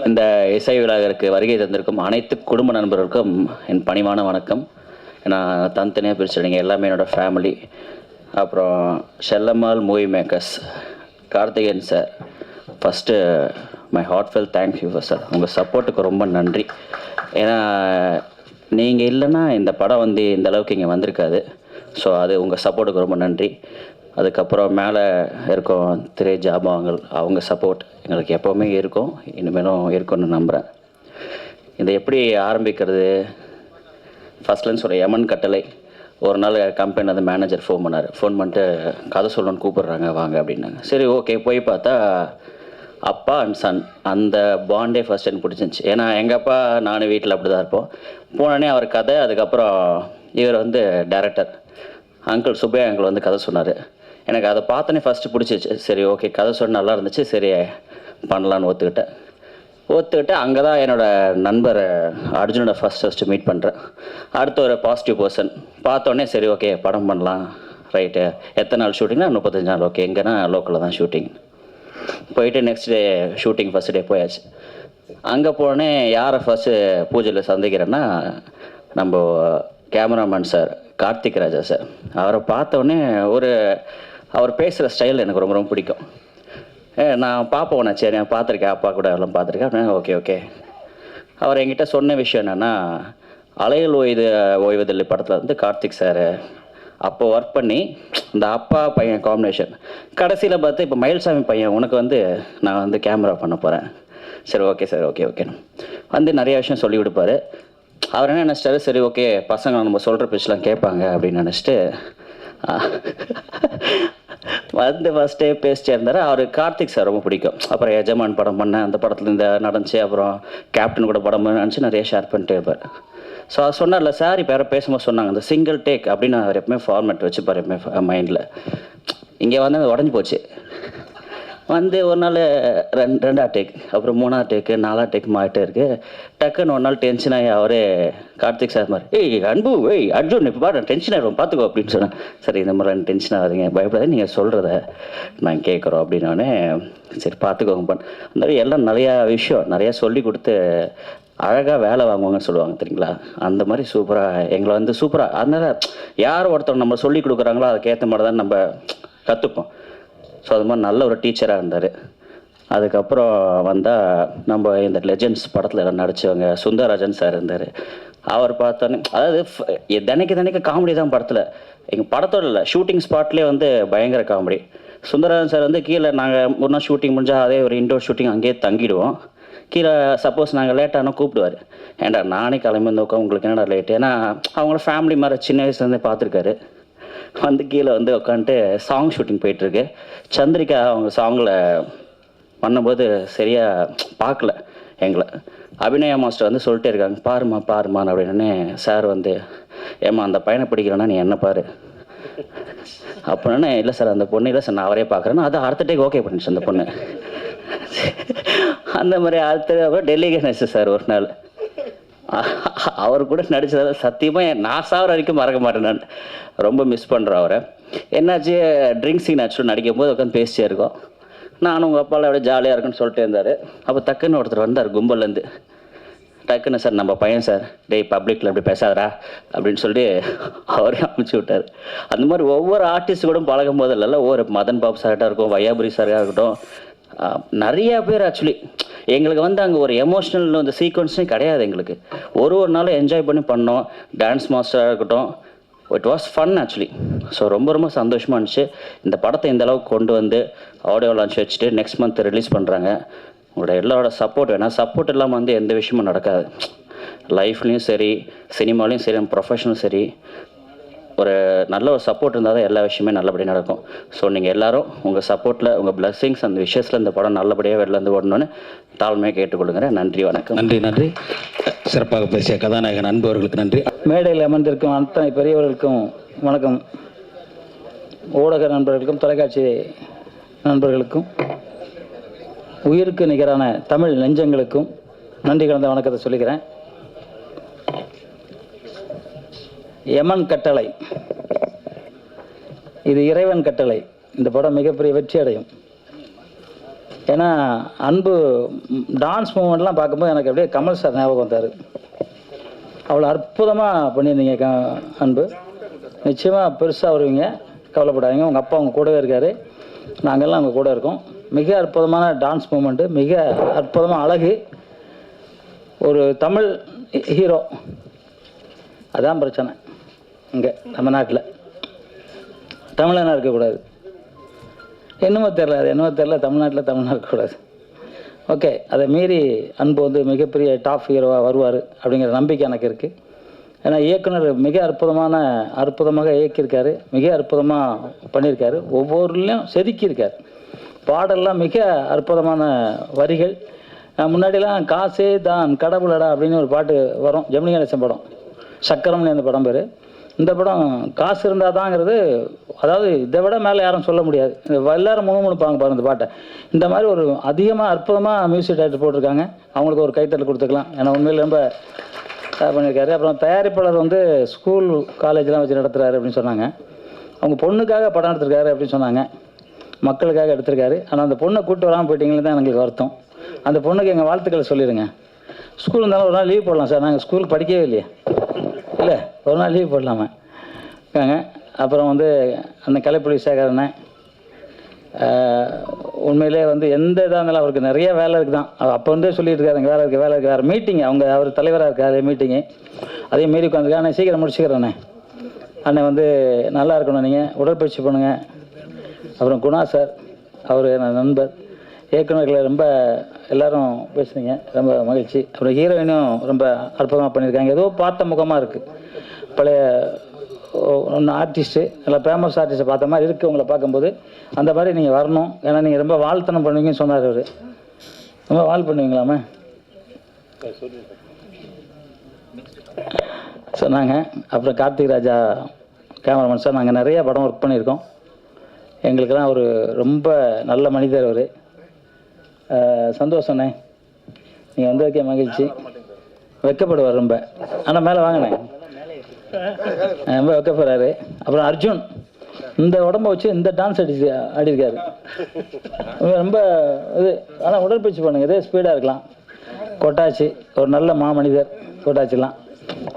இந்த இசை விழாவிற்கு வருகை தந்திருக்கும் அனைத்து குடும்ப நண்பர்களுக்கும் என் பணிவான வணக்கம். நான் தனித்தனியாக பிரிச்சுடுங்க, எல்லாமே என்னோடய ஃபேமிலி. அப்புறம் Chellammal movie makers, Karthikeyan sir, first my heartfelt thank you sir. உங்கள் சப்போர்ட்டுக்கு ரொம்ப நன்றி. ஏன்னா நீங்கள் இல்லைன்னா இந்த படம் இந்த அளவுக்கு இங்கே வந்திருக்காது. ஸோ அது உங்கள் சப்போர்ட்டுக்கு ரொம்ப நன்றி. அதுக்கப்புறம் மேலே இருக்கும் திரை ஜாபாங்கள், அவங்க சப்போர்ட் எங்களுக்கு எப்போவுமே இருக்கும், இனிமேலும் இருக்கும்னு நம்புகிறேன். இதை எப்படி ஆரம்பிக்கிறது? ஃபஸ்ட்லேருந்து சொல்ல, யமன் கட்டளை. ஒரு நாள் கம்பெனி அந்த மேனேஜர் ஃபோன் பண்ணிட்டு கதை சொல்லணும்னு கூப்பிட்றாங்க, வாங்க அப்படின்னாங்க. சரி ஓகே, போய் பார்த்தா அப்பா அண்ட் சன் அந்த பாண்டே ஃபஸ்ட் எனக்கு பிடிச்சிருந்துச்சி. ஏன்னா எங்கள் அப்பா நானும் வீட்டில் அப்படி தான் இருப்போம். போனோடனே அவர் கதை, அதுக்கப்புறம் இவர் டைரக்டர் அங்கிள் சுப்பையா அங்கிள் கதை சொன்னார். எனக்கு அதை பார்த்தோன்னே ஃபஸ்ட்டு பிடிச்சிச்சு. சரி ஓகே, கதை சொன்ன நல்லா இருந்துச்சு, சரி பண்ணலான்னு ஒத்துக்கிட்டேன். அங்கே தான் என்னோடய நண்பர் அர்ஜுனோட ஃபஸ்ட்டு மீட் பண்ணுறேன். அடுத்த ஒரு பாசிட்டிவ் பர்சன் பார்த்தோன்னே சரி ஓகே படம் பண்ணலாம். ரைட்டு, எத்தனை நாள் ஷூட்டிங்னா 35 நாள். ஓகே, எங்கன்னா லோக்கலில் தான் ஷூட்டிங். போயிட்டு next day shooting first day போயாச்சு. அங்கே போனே யாரை ஃபஸ்ட்டு பூஜையில் சந்திக்கிறேன்னா நம்ம கேமராமேன் சார் கார்த்திக் ராஜா சார். அவரை பார்த்தோன்னே அவர் பேசுகிற ஸ்டைல் எனக்கு ரொம்ப ரொம்ப பிடிக்கும். நான் பார்ப்போண்ணே, சரி நான் பார்த்துருக்கேன், அப்பா கூட எல்லாம் பார்த்துருக்கேன். ஓகே. அவர் என்கிட்ட சொன்ன விஷயம் என்னென்னா, அலையில் ஓய்வதில்லை படத்தில் கார்த்திக் சார் அப்போ ஒர்க் பண்ணி இந்த அப்பா பையன் காம்பினேஷன். கடைசியில் பார்த்து இப்போ மயில்சாமி பையன் உனக்கு நான் கேமரா பண்ண போகிறேன். சரி ஓகே சார், ஓகே நிறைய விஷயம் சொல்லி கொடுப்பாரு. அவர் என்ன நினச்சிட்டாரு, சரி ஓகே பசங்க நம்ம சொல்கிற பேச்செலாம் கேட்பாங்க அப்படின்னு நினச்சிட்டு ஃபஸ்ட்டே பேசிட்டே இருந்தார். அவர் கார்த்திக் சார் ரொம்ப பிடிக்கும். அப்புறம் எஜமான் படம் பண்ணேன், அந்த படத்தில் நடந்துச்சு. அப்புறம் கேப்டன் கூட படம் நினச்சி நிறைய ஷேர் பண்ணிட்டே இருப்பார். ஸோ அது சொன்னார்ல சார், இப்போ யாரும் பேசும்போது சொன்னாங்க இந்த சிங்கிள் டேக் அப்படின்னு அவர் எப்பவுமே ஃபார்மேட் வச்சுப்பார் எப்பவுமே மைண்டில். இங்கே அது உடஞ்சி போச்சு. ஒரு நாள் ரெண்டாவது டேக், அப்புறம் 3ஆவது டேக்கு 4ஆவது டேக் மாறிட்டே இருக்குது. டக்குன்னு ஒரு நாள் டென்ஷன் ஆகி அவரே கார்த்திக் சார் மாதிரி, அன்பு அர்ஜுன் இப்போ பாரு டென்ஷன் ஆகிடும் பார்த்துக்கோ அப்படின்னு சொன்னேன். சரி இந்த மாதிரி டென்ஷன் ஆகாதீங்க, பயப்படாத, நீங்கள் சொல்கிறத நாங்கள் கேட்குறோம் அப்படின்னோடனே சரி பார்த்துக்கோங்க. அந்த மாதிரி எல்லாம் நிறையா விஷயம் நிறையா சொல்லி கொடுத்து அழகாக வேலை வாங்குவாங்கன்னு சொல்லுவாங்க தெரியுங்களா, அந்த மாதிரி சூப்பராக எங்களை சூப்பராக. அதனால் யார் ஒருத்தர் நம்ம சொல்லி கொடுக்குறாங்களோ அதுக்கேற்ற மாதிரி தான் நம்ம கற்றுப்போம். ஸோ அது மாதிரி நல்ல ஒரு டீச்சராக இருந்தார். அதுக்கப்புறம் நம்ம இந்த லெஜெண்ட்ஸ் படத்தில் எல்லாம் நடித்தவங்க சுந்தரராஜன் சார் இருந்தார். அவர் பார்த்தோன்னே அதாவது தினைக்கு காமெடி தான் படத்தில். எங்கள் படத்தோடு இல்லை, ஷூட்டிங் ஸ்பாட்லேயே பயங்கர காமெடி. சுந்தரராஜன் சார் கீழே நாங்கள் ஒரு நாள் ஷூட்டிங் முடிஞ்சால் அதே ஒரு இன்டோர் ஷூட்டிங் அங்கேயே தங்கிடுவோம். கீழே சப்போஸ் நாங்கள் லேட்டானா கூப்பிடுவார், ஏன்டா நானே கிளம்பி உட்காந்து உங்களுக்கு என்னடா லேட்டு. ஏன்னா அவங்கள ஃபேமிலி மாதிரி சின்ன வயசுலேருந்தே பார்த்துருக்காரு. கீழே உட்காந்துட்டு சாங் ஷூட்டிங் போயிட்டுருக்கு. சந்திரிகா அவங்க சாங்கில் பண்ணும்போது சரியாக பார்க்கல எங்களை. அபிநயா மாஸ்டர் சொல்லிட்டே இருக்காங்க, பாருமா அப்படின்னு. சார் ஏம்மா அந்த பையனை பிடிக்கலன்னா நீ என்ன பாரு அப்படின்னா, இல்லை சார் அந்த பொண்ணு இல்லை சார் நான் அவரே பார்க்குறேன்னா அது அடுத்த டேக் ஓகே பண்ணிச்சு அந்த பொண்ணு. அந்த மாதிரி அடுத்த டெல்லி கணேஷ் சார் ஒரு நாள் அவர் கூட நடிச்சதால சத்தியமாக நான் சாவர வரைக்கும் மறக்க மாட்டேன். நான் ரொம்ப மிஸ் பண்ணுறேன் அவரை. என்னாச்சு, ட்ரிங்க் சீன் ஆக்சுவலாக நடிக்கும் போது உட்காந்து பேசிட்டே இருக்கோம். நானும் உங்கள் அப்பாவில் அப்படியே ஜாலியாக இருக்குன்னு சொல்லிட்டே இருந்தார். அப்போ டக்குன்னு ஒருத்தர் வந்தார் கும்பல்லேருந்து. டக்குன்னு சார் நம்ம பையன் சார், டேய் பப்ளிக்கில் அப்படி பேசாதரா அப்படின்னு சொல்லி அவரே அனுப்பிச்சி விட்டார். அந்த மாதிரி ஒவ்வொரு ஆர்டிஸ்ட் கூட பழகும் போது இல்லைல்ல, ஒவ்வொரு மதன் பாபு சார்ட்டாக இருக்கும், வையாபுரி சாராக இருக்கட்டும், நிறையா பேர் ஆக்சுவலி எங்களுக்கு அங்கே ஒரு எமோஷ்னல் சீக்வன்ஸே கிடையாது. எங்களுக்கு ஒரு நாளும் என்ஜாய் பண்ணோம். டான்ஸ் மாஸ்டராக இருக்கட்டும், it was fun actually. So ரொம்ப ரொம்ப சந்தோஷமாக இருந்துச்சு. இந்த படத்தை இந்த அளவுக்கு கொண்டு ஆடியோ லான்ச் வச்சுட்டு நெக்ஸ்ட் மந்த் ரிலீஸ் பண்ணுறாங்க. உங்களோட எல்லாரோட சப்போர்ட் வேணும். சப்போர்ட் இல்லாமல் எந்த விஷயமும் நடக்காது. லைஃப்லேயும் சரி, சினிமாலேயும் சரி, ப்ரொஃபஷனும் சரி, ஒரு நல்ல ஒரு சப்போர்ட் இருந்தால் தான் எல்லா விஷயமே நல்லபடியாக நடக்கும். ஸோ நீங்கள் எல்லோரும் உங்கள் சப்போர்ட்டில், உங்கள் பிளஸ்ஸிங்ஸ் அந்த விஷயத்தில் இந்த படம் நல்லபடியாக வெளிலேருந்து ஓடணுன்னு தாழ்மையாக கேட்டுக்கொள்ளுங்கிறேன். நன்றி, வணக்கம். நன்றி. சிறப்பாக பேசிய கதாநாயகன் அன்பவர்களுக்கு நன்றி. மேடையில் அமர்ந்திருக்கும் அத்தனை பெரியவர்களுக்கும் வணக்கம். ஊடக நண்பர்களுக்கும் தொலைக்காட்சி நண்பர்களுக்கும் உயிருக்கு நிகரான தமிழ் நெஞ்சங்களுக்கும் நன்றி கலந்த வணக்கத்தை சொல்லிக்கிறேன். யமன் கட்டளை, இது இறைவன் கட்டளை. இந்த படம் மிகப்பெரிய வெற்றி அடையும். ஏன்னா அன்பு டான்ஸ் மூமெண்ட்லாம் பார்க்கும்போது எனக்கு அப்படியே கமல் சார் ஞாபகம் வந்தார். அவ்வளோ அற்புதமாக பண்ணியிருந்தீங்க அன்பு. நிச்சயமாக பெருசாக வருவீங்க, கவலைப்படாதீங்க. உங்கள் அப்பா உங்கள் கூடவே இருக்கார், நாங்கள்லாம் உங்கள் கூட இருக்கோம். மிக அற்புதமான டான்ஸ் மூமெண்ட்டு, மிக அற்புதமாக அழகு. ஒரு தமிழ் ஹீரோ, அதான் பிரச்சனை இங்கே தமிழ்நாட்டில். தமிழனாக இருக்கக்கூடாது, என்னமோ தெரில, அது என்னமோ தெரில, தமிழ்நாட்டில் இருக்கக்கூடாது. ஓகே, அதை மீறி அன்பு வந்து மிகப்பெரிய டாப் ஹீரோவாக வருவார் அப்படிங்கிற நம்பிக்கை எனக்கு இருக்குது. ஏன்னா இயக்குனர் மிக அற்புதமாக இயக்கியிருக்காரு, மிக அற்புதமாக பண்ணியிருக்காரு, ஒவ்வொருலையும் செதுக்கியிருக்கார். பாடல்லாம் மிக அற்புதமான வரிகள். முன்னாடிலாம் காசே தான் கடவுளடா அப்படின்னு ஒரு பாட்டு வரும், ஜெமினி கணேசன் படம், சக்கரம்னு அந்த படம் பேர். இந்த படம் காசு இருந்தால் தாங்கிறது, அதாவது இதை விட மேலே யாரும் சொல்ல முடியாது. எல்லாரும் முணுமுணுப்பாங்க பாருங்க இந்த பாட்டை. இந்த மாதிரி ஒரு அதிகமாக அற்புதமாக மியூசிக் டைரக்டர் போட்டிருக்காங்க, அவங்களுக்கு ஒரு கைத்தட்டல் கொடுத்துக்கலாம். ஏன்னா உண்மையில் ரொம்ப பண்ணியிருக்காரு. அப்புறம் தயாரிப்பாளர் வந்து ஸ்கூல் காலேஜ்லாம் வச்சு நடத்துகிறாரு அப்படின்னு சொன்னாங்க. அவங்க பொண்ணுக்காக படம் எடுத்திருக்காரு அப்படின்னு சொன்னாங்க, மக்களுக்காக எடுத்திருக்காரு. ஆனால் அந்த பொண்ணை கூப்பிட்டு வராமல் போயிட்டீங்களே தான் எங்களுக்கு வருத்தம். அந்த பொண்ணுக்கு எங்கள் வாழ்த்துக்களை சொல்லிடுங்க. ஸ்கூல் இருந்தாலும் ஒரு நாள் லீவ் போடலாம் சார், நாங்கள் ஸ்கூலுக்கு படிக்கவே இல்லையே, இல்லை ஒரு நாள் லீவ் போடலாமா இருக்காங்க. அப்புறம் வந்து அந்த கலைப்புலி சேகரனை உண்மையிலே வந்து எந்த இதாக இருந்தாலும் அவருக்கு நிறைய வேலை இருக்குது தான். அப்போ வந்து சொல்லிட்டு இருக்காரு, வேலை இருக்குது வேறு மீட்டிங், அவர் தலைவராக இருக்காரு மீட்டிங்கு, அதையும் மீறி உட்காந்துருக்கேன். அண்ணன் சீக்கிரம் முடிச்சுக்கிறேண்ணே, அண்ணன் வந்து நல்லா இருக்கணும், நீங்கள் உடற்பயிற்சி பண்ணுங்கள். அப்புறம் குணா சார், அவர் என் நண்பர், இயக்குநர்களை ரொம்ப எல்லாரும் பேசுனீங்க, ரொம்ப மகிழ்ச்சி. அப்புறம் ஹீரோயினும் ரொம்ப அற்புதமாக பண்ணியிருக்காங்க. ஏதோ பார்த்த முகமாக இருக்குது, பழைய ஒன்று ஆர்டிஸ்ட்டு, நல்லா ஃபேமஸ் ஆர்டிஸ்ட்டை பார்த்த மாதிரி இருக்குது உங்களை பார்க்கும்போது. அந்த மாதிரி நீங்கள் வரணும், ஏன்னா நீங்கள் ரொம்ப வாழ்த்தனம் பண்ணுவீங்கன்னு சொன்னார் அவர். ரொம்ப வாழ் பண்ணுவீங்களாமே சொன்னாங்க. அப்புறம் கார்த்திக் ராஜா கேமராமேன் சார், நாங்கள் நிறைய படம் ஒர்க் பண்ணியிருக்கோம். எங்களுக்கெல்லாம் ஒரு ரொம்ப நல்ல மனிதர் அவர். சந்தோஷண்ணே, நீங்கள் வந்ததுக்கே மகிழ்ச்சி. வெக்கப்படுவார் ரொம்ப, ஆனால் மேலே வாங்கினேன், ரொம்ப வெக்கப்படுறாரு. அப்புறம் அர்ஜுன் இந்த உடம்ப வச்சு இந்த டான்ஸ் ஆடிருக்காரு, ரொம்ப இது. ஆனால் உடற்பயிற்சி பண்ணுங்க, இதே ஸ்பீடாக இருக்கலாம். கொட்டாச்சி ஒரு நல்ல மாமனிதர், கொட்டாச்சிலாம்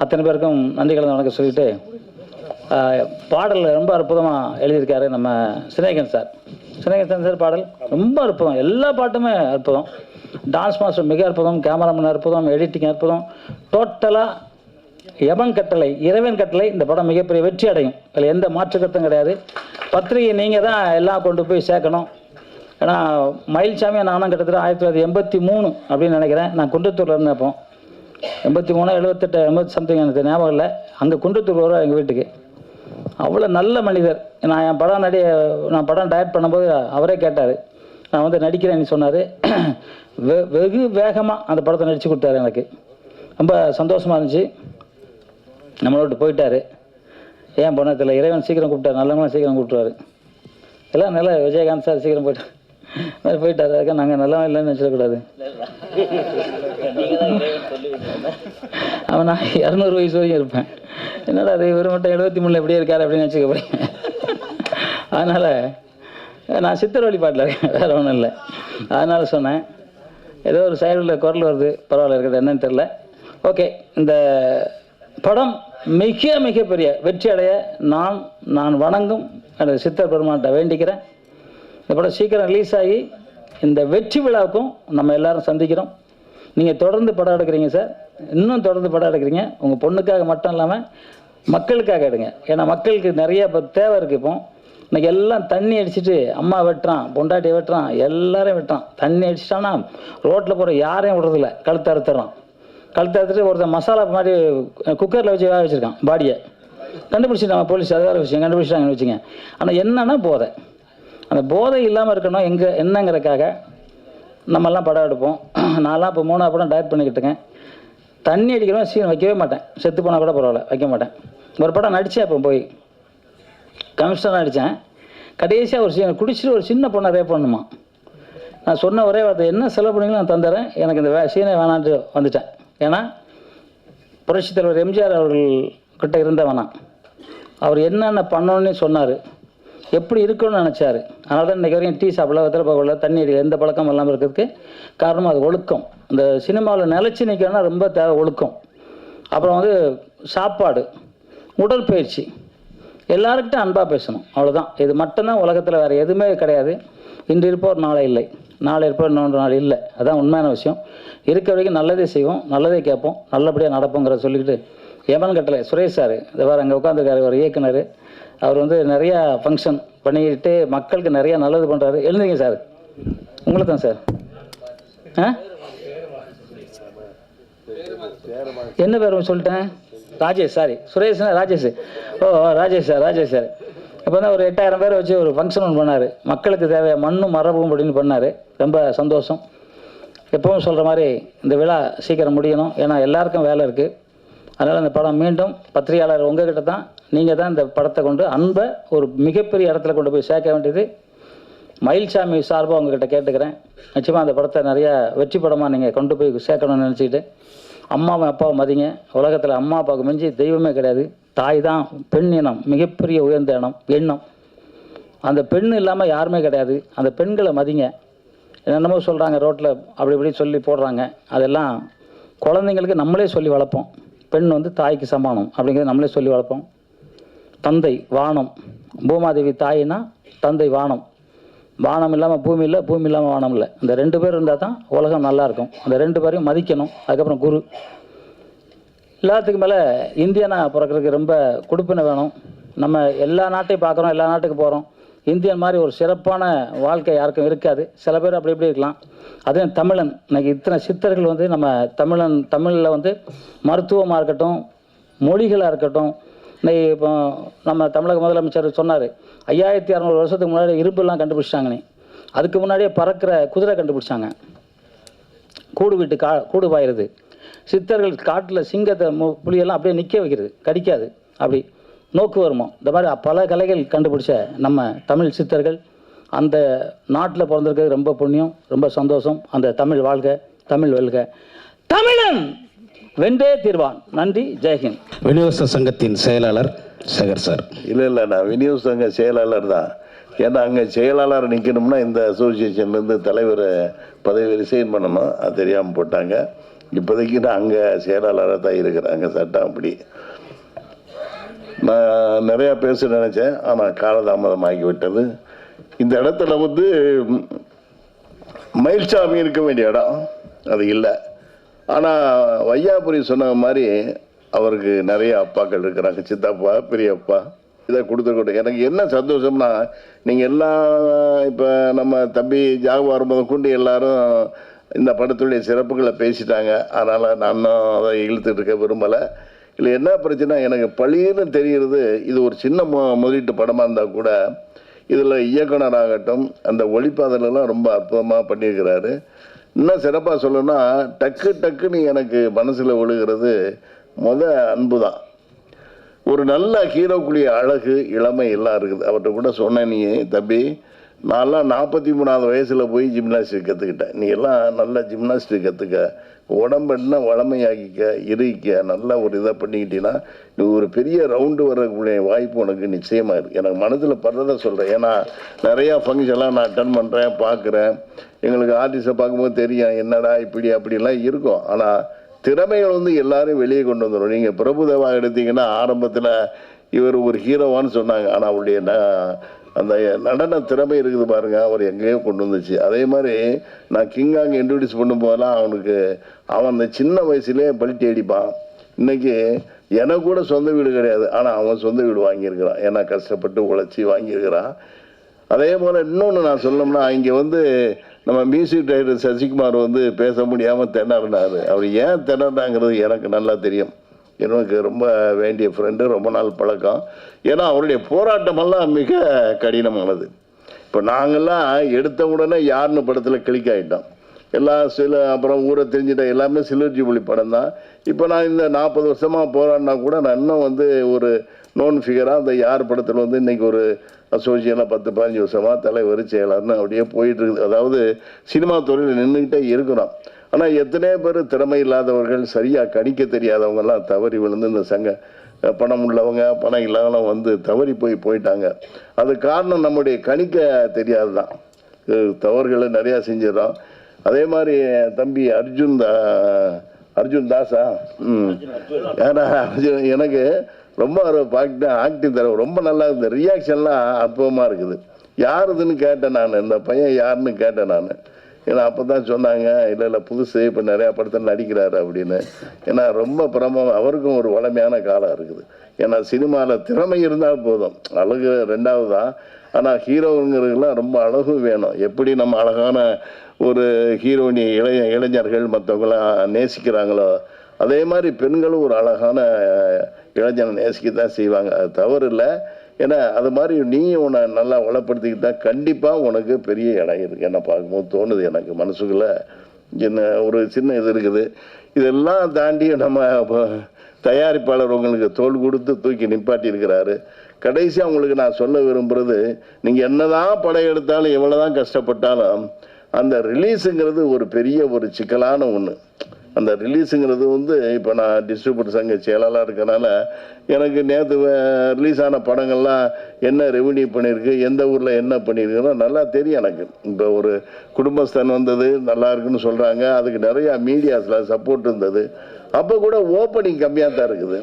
அத்தனை பேருக்கும் நன்றி கலந்து வணக்கம் சொல்லிட்டு, பாடல் ரொம்ப அற்புதமாக எழுதியிருக்காரு நம்ம சினேகன் சார் பாடல் ரொம்ப அற்புதம், எல்லா பாட்டுமே அற்புதம். டான்ஸ் மாஸ்டர் மிக அற்புதம், கேமராமேன் அற்புதம், எடிட்டிங் அற்புதம். டோட்டலாக யமன் கட்டளை, இறைவன் கட்டளை, இந்த படம் மிகப்பெரிய வெற்றி அடையும், அதில் எந்த மாற்று கருத்தும் கிடையாது. பத்திரிகை நீங்கள் தான் எல்லாம் கொண்டு போய் சேர்க்கணும். ஏன்னா மயில்சாமியை நானும் கிட்டத்தட்ட 1983 அப்படின்னு நினைக்கிறேன், நான் குன்றத்தூரில் இருந்தேன். அப்போ 83 78 80 சம்திங் எனக்கு ஞாபகம் இல்லை. அங்கே குன்றத்தூர் வருவார் எங்கள் வீட்டுக்கு, அவ்வளோ நல்ல மனிதர். நான் படம் டைரக்ட் பண்ணும்போது அவரே கேட்டார், நான் வந்து நடிக்கிறேன்னு சொன்னார். வெகு வேகமாக அந்த படத்தை நடித்து கொடுத்தாரு, எனக்கு ரொம்ப சந்தோஷமாக இருந்துச்சு. நம்மளோட்டு போயிட்டார், ஏன் போனதில்லை, இறைவன் சீக்கிரம் கூப்பிட்டார், நல்லவங்களாம் சீக்கிரம் கூப்பிட்டுருவாரு. எல்லாம் நல்லா விஜயகாந்த் சார் சீக்கிரம் போயிட்டார். அதுக்காக நாங்கள் நல்லவன் இல்லைன்னு நினச்சிடக்கூடாது. அவன் நான் 200 வயசு வரைக்கும் இருப்பேன், என்னடா அது இவர் மட்டும் 73 எப்படியே இருக்காரு அப்படின்னு நினச்சிக்க போகிறேன். அதனால் நான் சித்தர் வழிபாட்டில் இருக்கேன், வேறு ஒன்றும் இல்லை. அதனால் சொன்னேன், ஏதோ ஒரு சைடில் குரல் வருது, பரவாயில்ல இருக்கிறது என்னன்னு தெரில. ஓகே, இந்த படம் மிகப்பெரிய வெற்றி அடைய நான் வணங்கும் எனது சித்தர் பெருமான்கிட்ட வேண்டிக்கிறேன். இந்த படம் சீக்கிரம் ரிலீஸ் ஆகி இந்த வெற்றி விழாவுக்கும் நம்ம எல்லாரும் சந்திக்கிறோம். நீங்கள் தொடர்ந்து படம் எடுக்கிறீங்க சார், இன்னும் தொடர்ந்து படம் எடுக்கிறீங்க. உங்கள் பொண்ணுக்காக மட்டும் இல்லாமல் மக்களுக்காக எடுங்க. ஏன்னா மக்களுக்கு நிறைய இப்போ தேவை இருக்குது. இப்போ இன்றைக்கி எல்லாம் தண்ணி அடிச்சுட்டு அம்மா வெட்டுறான், பொண்டாட்டியை வெட்டுறான், எல்லாரையும் வெட்டுறான். தண்ணி அடிச்சிட்டான்னா ரோட்டில் போகிற யாரையும் விடுறதில்ல, கழுத்தை அறுத்துட்டு ஒருத்தர் மசாலா மாதிரி குக்கரில் வச்சு வேக வச்சுருக்கான் பாடியை. கண்டுபிடிச்சிட்டாங்க போலீஸ், அது வேறு விஷயம், கண்டுபிடிச்சிட்டாங்கன்னு வச்சுங்க. ஆனால் என்னன்னா போதை, அந்த போதை இல்லாமல் இருக்கணும் என்னங்கிறதுக்காக நம்மெல்லாம் படம் எடுப்போம். நான்லாம் இப்போ 3ஆவது படம் டைரக்ட் பண்ணிக்கிட்டுருக்கேன். தண்ணி அடிக்கிறவன் சீன் வைக்கவே மாட்டேன், செத்து போனால் கூட பரவாயில்ல, வைக்க மாட்டேன். ஒரு படம் நடித்தேன், இப்போ போய் கமிஷனர் நடித்தேன். கடைசியாக ஒரு சீன் குடிச்சிட்டு ஒரு சின்ன பொண்ணை ரேப் பண்ணுமா. நான் சொன்ன ஒரே வார்த்தை, என்ன செலவு பண்ணீங்களோ நான் தந்துடுறேன், எனக்கு இந்த சீனே வேணான்ட்டு வந்துட்டேன். ஏன்னா புரட்சித் தலைவர் எம்ஜிஆர் அவர்கள்கிட்ட இருந்தவனா, அவர் என்னென்ன பண்ணணுன்னு சொன்னார். எப்படி இருக்கணும்னு நினச்சாரு. அதனால தான் இன்றைக்கி வரைக்கும் டீ சாப்பிடல, வெத்தலை பார்க்கல, தண்ணி அடிக்கல, எந்த பழக்கம் இல்லாமல் இருக்கிறதுக்கு காரணம் அது ஒழுக்கம். இந்த சினிமாவில் நிலச்சி நிற்கணும்னா ரொம்ப தேவை ஒழுக்கம். அப்புறம் வந்து சாப்பாடு, உடற்பயிற்சி, எல்லாருக்கிட்ட அன்பாக பேசணும், அவ்வளோதான். இது மட்டும்தான் உலகத்தில் வேறு எதுவுமே கிடையாது. இன்று இருப்பவர் நாளை இல்லை, நாளை இருப்பவர் இன்னொன்று நாள் இல்லை. அதுதான் உண்மையான விஷயம். இருக்க வரைக்கும் நல்லதே செய்வோம், நல்லதே கேட்போம், நல்லபடியாக நடப்போங்கிறத சொல்லிக்கிட்டு எமன் கட்டளை சுரேஷ் சார் இந்த வாரம் அங்கே உட்காந்துருக்காரு, ஒரு இயக்குனர். அவர் வந்து நிறையா ஃபங்க்ஷன் பண்ணிக்கிட்டு மக்களுக்கு நிறையா நல்லது பண்ணுறாரு. எழுந்துங்க சார், உங்களுக்கு தான் சார். என்ன பேர் சொல்லிட்டேன்? ராஜேஷ், சாரி சுரேஷ்னா ராஜேஷ். ஓ ராஜேஷ் சார், ராஜேஷ் சார். இப்போ தான் ஒரு 8000 பேரை வச்சு ஒரு ஃபங்க்ஷன் ஒன்று பண்ணார். மக்களுக்கு தேவையான மண்ணும் மரபும் அப்படின்னு பண்ணார். ரொம்ப சந்தோஷம். எப்பவும் சொல்கிற மாதிரி இந்த விழா சீக்கிரம் முடியணும், ஏன்னா எல்லாருக்கும் வேலை இருக்குது. அதனால் இந்த படம் மீண்டும் பத்திரிகையாளர் உங்ககிட்ட தான், நீங்கள் தான் இந்த படத்தை கொண்டு அன்பை ஒரு மிகப்பெரிய இடத்துல கொண்டு போய் சேர்க்க வேண்டியது மயில்சாமி சார்பாக உங்ககிட்ட கேட்டுக்கிறேன். நிச்சயமாக அந்த படத்தை நிறையா வெற்றி படமாக நீங்கள் கொண்டு போய் சேர்க்கணும்னு நினச்சிக்கிட்டு அம்மாவை அப்பாவை மதிங்க. உலகத்தில் அம்மா அப்பாவுக்கு மிஞ்சி தெய்வமே கிடையாது. தாய் தான் பெண் இனம், மிகப்பெரிய உயர்ந்த எண்ணம். அந்த பெண் இல்லாமல் யாருமே கிடையாது. அந்த பெண்களை மதிங்க. என்னென்னமோ சொல்கிறாங்க ரோட்டில், அப்படி இப்படி சொல்லி போடுறாங்க. அதெல்லாம் குழந்தைங்களுக்கு நம்மளே சொல்லி வளர்ப்போம். பெண் வந்து தாய்க்கு சமானம் அப்படிங்கிறது நம்மளே சொல்லி வளர்ப்போம். தந்தை வானம், பூமாதேவி தாயினா தந்தை வானம். வானம் இல்லாமல் பூமி இல்லை, பூமி இல்லாமல் வானம் இல்லை. இந்த 2 பேர் இருந்தால் தான் உலகம் நல்லாயிருக்கும். அந்த 2 பேரையும் மதிக்கணும். அதுக்கப்புறம் குரு. எல்லாத்துக்கு மேலே இந்தியனா பிறக்கிறதுக்கு ரொம்ப கொடுப்பினை வேணும். நம்ம எல்லா நாட்டையும் பார்க்குறோம், எல்லா நாட்டுக்கு போகிறோம். இந்தியன் மாதிரி ஒரு சிறப்பான வாழ்க்கை யாருக்கும் இருக்காது. சில பேர் அப்படி இப்படி இருக்கலாம். அதுவும் தமிழன், இன்னைக்கு இத்தனை சித்தர்கள் வந்து நம்ம தமிழில் வந்து மருத்துவமாக இருக்கட்டும், மொழிகளாக இருக்கட்டும். இன்னைக்கு இப்போ நம்ம தமிழக முதலமைச்சர் சொன்னார், 5600 வருஷத்துக்கு முன்னாடி இரும்புலாம் கண்டுபிடிச்சாங்கன்னு. அதுக்கு முன்னாடியே பறக்கிற குதிரை கண்டுபிடிச்சாங்க. கூடு விட்டு கூடு பாயிருது. சித்தர்கள் காட்டில் சிங்கத்தை புலியெல்லாம் அப்படியே நிற்க வைக்கிறது, கடிக்காது, அப்படி நோக்கு வருமோ. இந்த மாதிரி பல கலைகள் கண்டுபிடிச்ச நம்ம தமிழ் சித்தர்கள் அந்த நாட்டில் பிறந்திருக்கிறது ரொம்ப புண்ணியம், ரொம்ப சந்தோஷம். அந்த தமிழ் வாழ்க, தமிழ் வெல்க, தமிழன் வென்றே தீர்வான். நன்றி, ஜெய்ஹிந்த். விநியோக சங்கத்தின் செயலாளர் சேகர் சார். இல்லை நான் விநியோக சங்க செயலாளர் தான். ஏன்னா அங்கே செயலாளர் நிற்கணும்னா இந்த அசோசியேஷன்லேருந்து தலைவர் பதவி ரிசைன் பண்ணணும். அது தெரியாமல் போட்டாங்க. இப்போதைக்கு நான் அங்கே செயலாளராக தான் இருக்கிறேன். சட்டம் அப்படி. நான் நிறையா பேச நினச்சேன், ஆனால் காலதாமதம் ஆகிவிட்டது. இந்த இடத்துல வந்து மயில்சாமி இருக்க வேண்டிய இடம் அது இல்லை. ஆனால் வையாபுரி சொன்ன மாதிரி அவருக்கு நிறைய அப்பாக்கள் இருக்கிறாங்க, சித்தப்பா, பெரியப்பா. இதை கொடுத்துருக்கட்டும். எனக்கு என்ன சந்தோஷம்னா, நீங்கள் எல்லாம் இப்போ நம்ம தம்பி ஜாகுவார் முதல் கொண்டு எல்லாரும் இந்த படத்துடைய சிறப்புகளை பேசிட்டாங்க. அதனால் நானும் அதை இழுத்துட்டு இருக்க விரும்பலை. இல்லை என்ன பிரச்சனை, எனக்கு பழின்னு தெரிகிறது. இது ஒரு சின்ன முதலீட்டு படமாக இருந்தால் கூட இதில் இயக்குனராகட்டும் அந்த ஒளிப்பாதலாம் ரொம்ப அற்புதமாக பண்ணியிருக்கிறாரு. இன்னும் சிறப்பாக சொல்லணும்னா, டக்குன்னு எனக்கு மனசில் விழுகிறது அன்பு தான். ஒரு நல்ல ஹீரோக்குரிய அழகு, இளமை எல்லாம் இருக்குது. அவர்கிட்ட கூட சொன்னேன், நீ தம்பி நான்லாம் 43வது வயசில் போய் ஜிம்னாஸ்டிக் கற்றுக்கிட்டேன். நீ எல்லாம் நல்லா ஜிம்னாஸ்டிக் கற்றுக்க, உடம்புன்னா வளமையாகிக்க, இருக்க, நல்லா ஒரு இதை பண்ணிக்கிட்டீங்கன்னா நீ ஒரு பெரிய ரவுண்டு வரக்கூடிய வாய்ப்பு உனக்கு நிச்சயமாக இருக்குது. எனக்கு மனதில் படுறதை சொல்கிறேன். ஏன்னா நிறையா ஃபங்க்ஷன்லாம் நான் அட்டன் பண்ணுறேன், பார்க்குறேன். எங்களுக்கு ஆர்டிஸ்ட்டை பார்க்கும்போது தெரியும் என்னடா இப்படி அப்படிலாம் இருக்கும். ஆனால் திறமைகள் வந்து எல்லாரும் வெளியே கொண்டு வந்துடும். நீங்கள் பிரபுதேவா எடுத்தீங்கன்னா ஆரம்பத்தில் இவர் ஒரு ஹீரோவான்னு சொன்னாங்க. ஆனால் அவருடைய அந்த நடன திறமை இருக்குது பாருங்கள், அவர் எங்கேயோ கொண்டு வந்துச்சு. அதே மாதிரி நான் கிங்காங் இன்ட்ரடியூஸ் பண்ணும்போதெல்லாம் அவன் அந்த சின்ன வயசுலேயே பல்ட்டி அடிப்பான். இன்றைக்கி எனக்கு கூட சொந்த வீடு கிடையாது, ஆனால் அவன் சொந்த வீடு வாங்கியிருக்கிறான். ஏன்னா கஷ்டப்பட்டு உழைச்சி வாங்கியிருக்கிறான். அதே போல் இன்னொன்று நான் சொல்லணும்னா, இங்கே வந்து நம்ம மியூசிக் டைரக்டர் சசிகுமார் வந்து பேச முடியாமல் திணறினார். அவர் ஏன் திணறாங்கிறது எனக்கு நல்லா தெரியும். எனக்கு ரொம்ப வேண்டிய ஃப்ரெண்டு, ரொம்ப நாள் பழக்கம். ஏன்னா அவருடைய போராட்டமெல்லாம் மிக கடினமானது. இப்போ நாங்கள்லாம் எடுத்த உடனே யாருன்னு படத்தில் கிளிக் ஆகிட்டோம். எல்லாம் அப்புறம் ஊரை தெரிஞ்சிட்டேன். எல்லாமே சிலர்ஜி மொழி படம் தான். இப்போ நான் இந்த 40 வருஷமாக போராடினா கூட நான் இன்னும் வந்து ஒரு நோன் ஃபிகராக அந்த யார் படத்தில் வந்து இன்றைக்கி ஒரு அசோசியேஷனாக 10-15 வருஷமாக தலைவர் செயலாளர்னு அப்படியே போயிட்டுருக்குது. அதாவது சினிமா துறையில் நின்றுக்கிட்டே இருக்கிறோம். ஆனால் எத்தனை பேர் திறமை இல்லாதவர்கள், சரியாக கணிக்க தெரியாதவங்கெல்லாம் தவறி விழுந்து இந்த பணம் உள்ளவங்க பணம் இல்லாதவங்க வந்து தவறி போயிட்டாங்க. அது காரணம் நம்முடைய கணிக்க தெரியாது தான். தவறுகளை நிறையா செஞ்சிடறோம். அதே மாதிரி தம்பி அர்ஜுன் தாஸா ஏன்னா எனக்கு ரொம்ப ஒரு ஆக்டிங் தர ரொம்ப நல்லா இருக்குது. ரியாக்ஷன்லாம் அற்புதமாக இருக்குது. யாருதுன்னு கேட்டேன் நான், இந்த பையன் யாருன்னு கேட்டேன் நான். ஏன்னா அப்போ தான் சொன்னாங்க, இல்லை புதுசு இப்போ நிறையா படத்தில் நடிக்கிறாரு அப்படின்னு. ஏன்னா ரொம்ப அவருக்கும் ஒரு வளமையான காலம் இருக்குது. ஏன்னா சினிமாவில் திறமை இருந்தால் போதும், அழகு ரெண்டாவது தான். ஆனால் ஹீரோங்கிறதுலாம் ரொம்ப அழகு வேணும். எப்படி நம்ம அழகான ஒரு ஹீரோயினி இளைஞர்கள் மற்றவங்களாம் நேசிக்கிறாங்களோ அதே மாதிரி பெண்களும் ஒரு அழகான இளைஞனை நேசிக்க தான் செய்வாங்க. அது தவறு இல்லை. ஏன்னா அது மாதிரி நீயும் உன்னை நல்லா வளப்படுத்திக்கிட்டா கண்டிப்பாக உனக்கு பெரிய இடம் இருக்குது. என்ன பார்க்கும்போது தோணுது எனக்கு மனசுக்குள்ள என்ன ஒரு சின்ன இது இருக்குது. இதெல்லாம் தாண்டி நம்ம தயாரிப்பாளர் உங்களுக்கு தோள் கொடுத்து தூக்கி நிப்பாட்டி இருக்கிறாரு. கடைசியாக உங்களுக்கு நான் சொல்ல விரும்புகிறது, நீங்கள் என்னதான் படம் எடுத்தாலும் எவ்வளோதான் கஷ்டப்பட்டாலும் அந்த ரிலீஸுங்கிறது ஒரு பெரிய ஒரு சிக்கலான ஒன்று. அந்த ரிலீஸுங்கிறது வந்து இப்போ நான் டிஸ்ட்ரிபியூட்டர் சங்க செயலாளராக இருக்கனால எனக்கு நேற்று ரிலீஸ் ஆன படங்கள்லாம் என்ன ரெவன்யூ பண்ணியிருக்கு, எந்த ஊரில் என்ன பண்ணியிருக்குன்னு நல்லா தெரியும் எனக்கு. இப்போ ஒரு குடும்பஸ்தன் வந்தது நல்லா இருக்குன்னு சொல்கிறாங்க. அதுக்கு நிறையா மீடியாஸில் சப்போர்ட் இருந்தது. அப்போ கூட ஓப்பனிங் கம்மியாக தான் இருக்குது.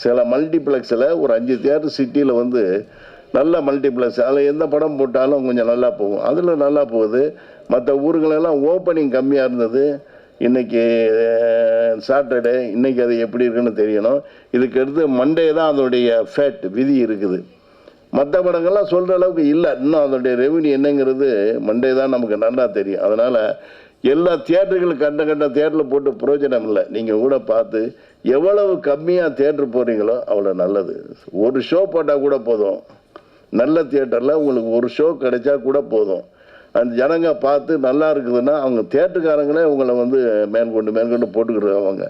சில மல்டிப்ளெக்ஸில் ஒரு 5 தியேட்டர் சிட்டியில் வந்து நல்ல மல்டிப்ளெக்ஸ், அதில் எந்த படம் போட்டாலும் கொஞ்சம் நல்லா போகும். அதில் நல்லா போகுது. மற்ற ஊர்களெல்லாம் ஓப்பனிங் கம்மியாக இருந்தது. இன்றைக்கி சாட்டர்டே, இன்றைக்கி அது எப்படி இருக்குன்னு தெரியணும். இதுக்கு அடுத்து மண்டே தான் அதோடைய ஃபேட் விதி இருக்குது. மற்ற படங்கள்லாம் சொல்கிற அளவுக்கு இல்லை. இன்னும் அதோடைய ரெவன்யூ என்னங்கிறது மண்டே தான் நமக்கு நல்லா தெரியும். அதனால் எல்லா தியேட்டர்களும் கண்ட தியேட்டரில் போட்டு பிரயோஜனம் இல்லை. நீங்கள் கூட பார்த்து எவ்வளவு கம்மியாக தியேட்டர் போகிறீங்களோ அவ்வளோ நல்லது. ஒரு ஷோ போட்டால் கூட போதும். நல்ல தியேட்டரில் உங்களுக்கு ஒரு ஷோ கிடைச்சா கூட போதும். அந்த ஜனங்க பார்த்து நல்லா இருக்குதுன்னா அவங்க தியேட்டருக்காரங்களே உங்களை வந்து மேற்கொண்டு போட்டுக்கிடுவாங்க.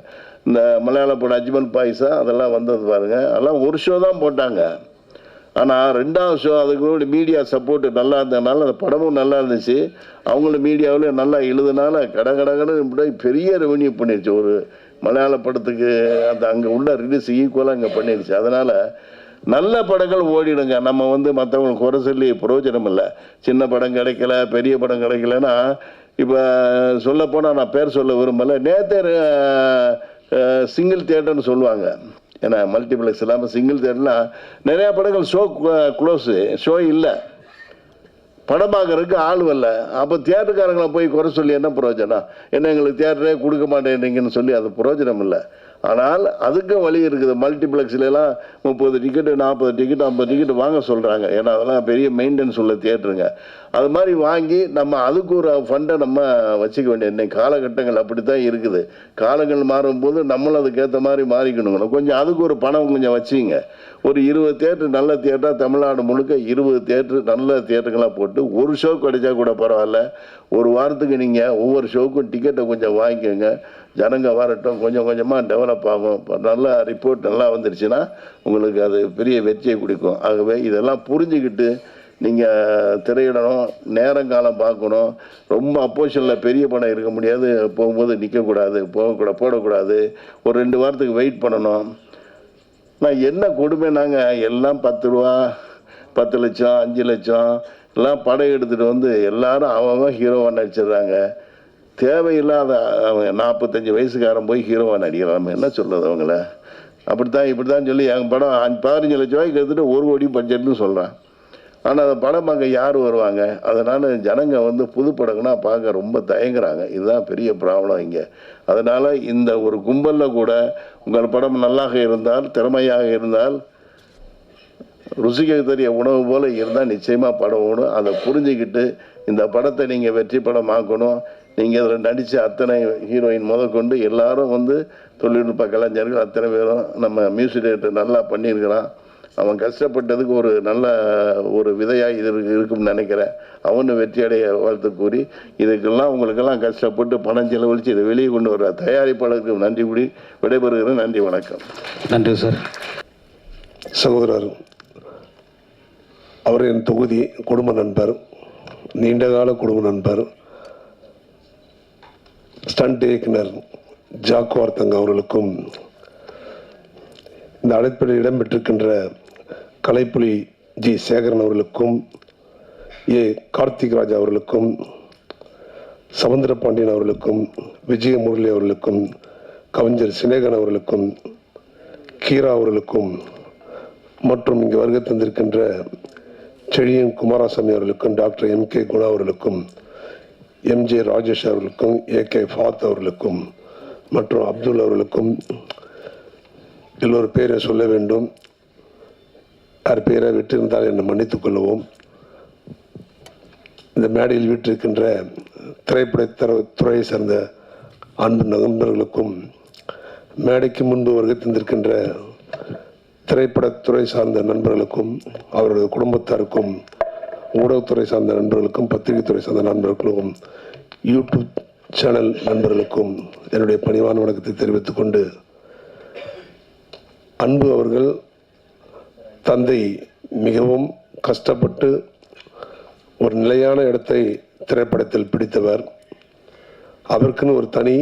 இந்த மலையாள படம் அஜ்மல் பாய்ஸா அதெல்லாம் வந்தது பாருங்கள், அதெல்லாம் ஒரு ஷோ தான் போட்டாங்க. ஆனால் 2வது ஷோ அதுக்கு மீடியா சப்போர்ட்டு நல்லா இருந்ததுனால அந்த படமும் நல்லா இருந்துச்சு. அவங்களும் மீடியாவில் நல்லா எழுதுனால கடை பெரிய ரெவன்யூ பண்ணிடுச்சு. ஒரு மலையாள படத்துக்கு அந்த அங்கே உள்ள ரிலீஸ் ஈக்குவலாக இங்கே பண்ணிடுச்சு. அதனால் நல்ல படங்கள் ஓடிடுங்க. நம்ம வந்து மற்றவங்களுக்கு குறை சொல்லி பிரயோஜனம் இல்லை. சின்ன படம் கிடைக்கல, பெரிய படம் கிடைக்கலன்னா இப்போ சொல்லப்போனால் நான் பேர் சொல்ல விரும்பலை. நேற்று சிங்கிள் தியேட்டர்னு சொல்லுவாங்க. ஏன்னா மல்டிப்ளெக்ஸ் இல்லாமல் சிங்கிள் தியேட்டர்லாம் நிறையா படங்கள் ஷோ இல்லை, படம் பார்க்குறதுக்கு ஆள் வரல. அப்போ தியேட்டருக்காரங்களை போய் குறை சொல்லி என்ன பிரயோஜனம்? என்ன எங்களுக்கு தியேட்டரே கொடுக்க மாட்டேன்றீங்கன்னு சொல்லி அது பிரயோஜனம் இல்லை. ஆனால் அதுக்கும் வழி இருக்குது. மல்டிப்ளெக்ஸ்லாம் 30 டிக்கெட்டு 40 டிக்கெட்டு 50 டிக்கெட்டு வாங்க சொல்கிறாங்க. ஏன்னா அதெல்லாம் பெரிய மெயின்டெனன்ஸ் உள்ள தியேட்டருங்க. அது மாதிரி வாங்கி நம்ம அதுக்கு ஒரு ஃபண்டை நம்ம வச்சுக்க வேண்டிய இன்னைக்கு காலகட்டங்கள் அப்படி தான் இருக்குது. காலங்கள் மாறும்போது நம்மளும் அதுக்கேற்ற மாதிரி மாறிக்கணுங்க. கொஞ்சம் அதுக்கு ஒரு பணம் கொஞ்சம் வச்சுங்க. ஒரு 20 தியேட்டர் நல்ல தியேட்டராக தமிழ்நாடு முழுக்க 20 தியேட்டர் நல்ல தியேட்டருங்களாக போட்டு ஒரு ஷோ கிடைச்சா கூட பரவாயில்ல. ஒரு வாரத்துக்கு நீங்கள் ஒவ்வொரு ஷோவுக்கும் டிக்கெட்டை கொஞ்சம் வாங்கிக்கோங்க. ஜனங்க வரட்டும், கொஞ்சம் கொஞ்சமாக டெவலப் ஆகும். நல்ல ரிப்போர்ட் நல்லா வந்துருச்சுன்னா உங்களுக்கு அது பெரிய வெற்றியை கொடுக்கும். ஆகவே இதெல்லாம் புரிஞ்சுக்கிட்டு நீங்கள் திரையிடணும், நேரங்காலம் பார்க்கணும். ரொம்ப அப்போசிஷனில் பெரிய படம் இருக்க முடியாது. போகும்போது நிற்கக்கூடாது, போடக்கூடாது. ஒரு 2 வாரத்துக்கு வெயிட் பண்ணணும். நான் என்ன கொடுமைனாங்க, எல்லாம் 10 ரூபா 10 லட்சம் 5 லட்சம் எல்லாம் படம் எடுத்துகிட்டு வந்து எல்லாரும் அவன் ஹீரோவாக நடிச்சிடுறாங்க. தேவையில்லாத அவங்க 45 வயசுக்காரன் போய் ஹீரோவாக நடிக்கிறான். நம்ம என்ன சொல்கிறது அவங்கள? இப்படி தான் சொல்லி எங்கள் படம் 15 லட்ச ரூபாய்க்கு எடுத்துகிட்டு 1 கோடி பட்ஜெட்னு சொல்கிறான். ஆனால் அந்த படம் பார்க்க யார் வருவாங்க? அதனால் ஜனங்க வந்து புது படங்கள்னா பார்க்க ரொம்ப தயங்குறாங்க. இதுதான் பெரிய ப்ராப்ளம் இங்கே. அதனால் இந்த ஒரு கும்பலில் கூட உங்கள் படம் நல்லாக இருந்தால், திறமையாக இருந்தால், ருசிக்க தெரிய உணவு போல் இருந்தால் நிச்சயமாக படம் ஓடும். அதை புரிஞ்சுக்கிட்டு இந்த படத்தை நீங்கள் வெற்றி படம் ஆக்கணும். நீங்கள் அதில் நடித்த அத்தனை ஹீரோயின் முதற்கொண்டு எல்லாரும் வந்து தொழில்நுட்ப கலைஞர்கள் அத்தனை பேரும் நம்ம மியூசிக் டைரக்டர் நல்லா பண்ணியிருக்கிறான். அவன் கஷ்டப்பட்டதுக்கு ஒரு நல்ல ஒரு விதையாக இது இருக்கும்னு நினைக்கிறேன். அவனு வெற்றியடைய வாழ்த்து கூறி இதுக்கெல்லாம் உங்களுக்கெல்லாம் கஷ்டப்பட்டு பணம் செலவழித்து இதை வெளியே கொண்டு வர தயாரிப்பாளருக்கு நன்றி கூடி விடைபெறுகிறேன். நன்றி, வணக்கம். நன்றி சார். சகோதரர் அவர் என் தொகுதி குடும்ப நண்பர், நீண்டகால குடும்ப நண்பர், ஸ்டண்ட் இயக்குனர் ஜாக்குவார்த்தங்க அவர்களுக்கும் இந்த அழைப்பில் இடம்பெற்றிருக்கின்ற கலைப்புலி ஜி சேகரன் அவர்களுக்கும், ஏ கார்த்திக் ராஜ் அவர்களுக்கும், சமுத்திர பாண்டியன் அவர்களுக்கும், விஜய முரளி அவர்களுக்கும், கவிஞர் சினேகன் அவர்களுக்கும், கீரா அவர்களுக்கும் மற்றும் இங்கு வருகை தந்திருக்கின்ற செழியன் குமாரசாமி அவர்களுக்கும், டாக்டர் MK குணா அவர்களுக்கும், MJ ராஜேஷ் அவர்களுக்கும், AK ஃபாத் அவர்களுக்கும் மற்றும் அப்துல் அவர்களுக்கும் எல்லோரு பேரை சொல்ல வேண்டும். யார் பேரை விட்டிருந்தால் என்னை மன்னித்துக் கொள்ளவும். இந்த மேடையில் வீட்டிருக்கின்ற திரைப்படத்துறையை சேர்ந்த அன்பு நண்பர்களுக்கும், மேடைக்கு முன்பு வருகை தந்திருக்கின்ற திரைப்படத்துறை சார்ந்த நண்பர்களுக்கும், அவரது குடும்பத்தாருக்கும், ஊடகத்துறை சார்ந்த நண்பர்களுக்கும், பத்திரிகை துறை சார்ந்த நண்பர்களுக்கும், யூடியூப் சேனல் நண்பர்களுக்கும் என்னுடைய பணிவான வணக்கத்தை தெரிவித்துக் கொண்டு, அன்பு அவர்கள் தந்தை மிகவும் கஷ்டப்பட்டு ஒரு நிலையான இடத்தை திரைப்படத்தில் பிடித்தவர். அவருக்குன்னு ஒரு தனி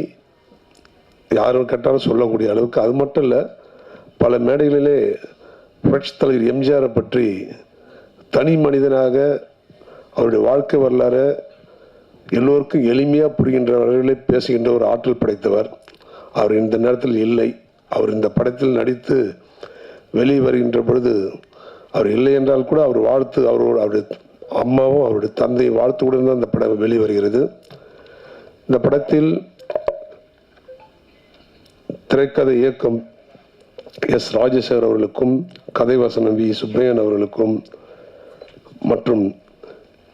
யாரும் கேட்டாலும் சொல்லக்கூடிய அளவுக்கு, அது மட்டும் இல்லை, பல மேடைகளிலே புரட்சித் தலைவர் எம்ஜிஆரை பற்றி தனி மனிதனாக அவருடைய வாழ்க்கை வரலாறு எல்லோருக்கும் எளிமையாக புரிகின்ற வகையிலே பேசுகின்ற ஒரு ஆற்றல் படைத்தவர். அவர் இந்த நேரத்தில் இல்லை. அவர் இந்த படத்தில் நடித்து வெளியே வருகின்ற பொழுது அவர் இல்லை என்றால் கூட அவர் வாழ்த்து, அவருடைய அம்மாவும் அவருடைய தந்தை வாழ்த்துடன் தான் அந்த படம் வெளிவருகிறது. இந்த படத்தில் திரைக்கதை இயக்கம் எஸ் ராஜசேகர் அவர்களுக்கும், கதை வசனம் வி சுப்பையன் அவர்களுக்கும் மற்றும்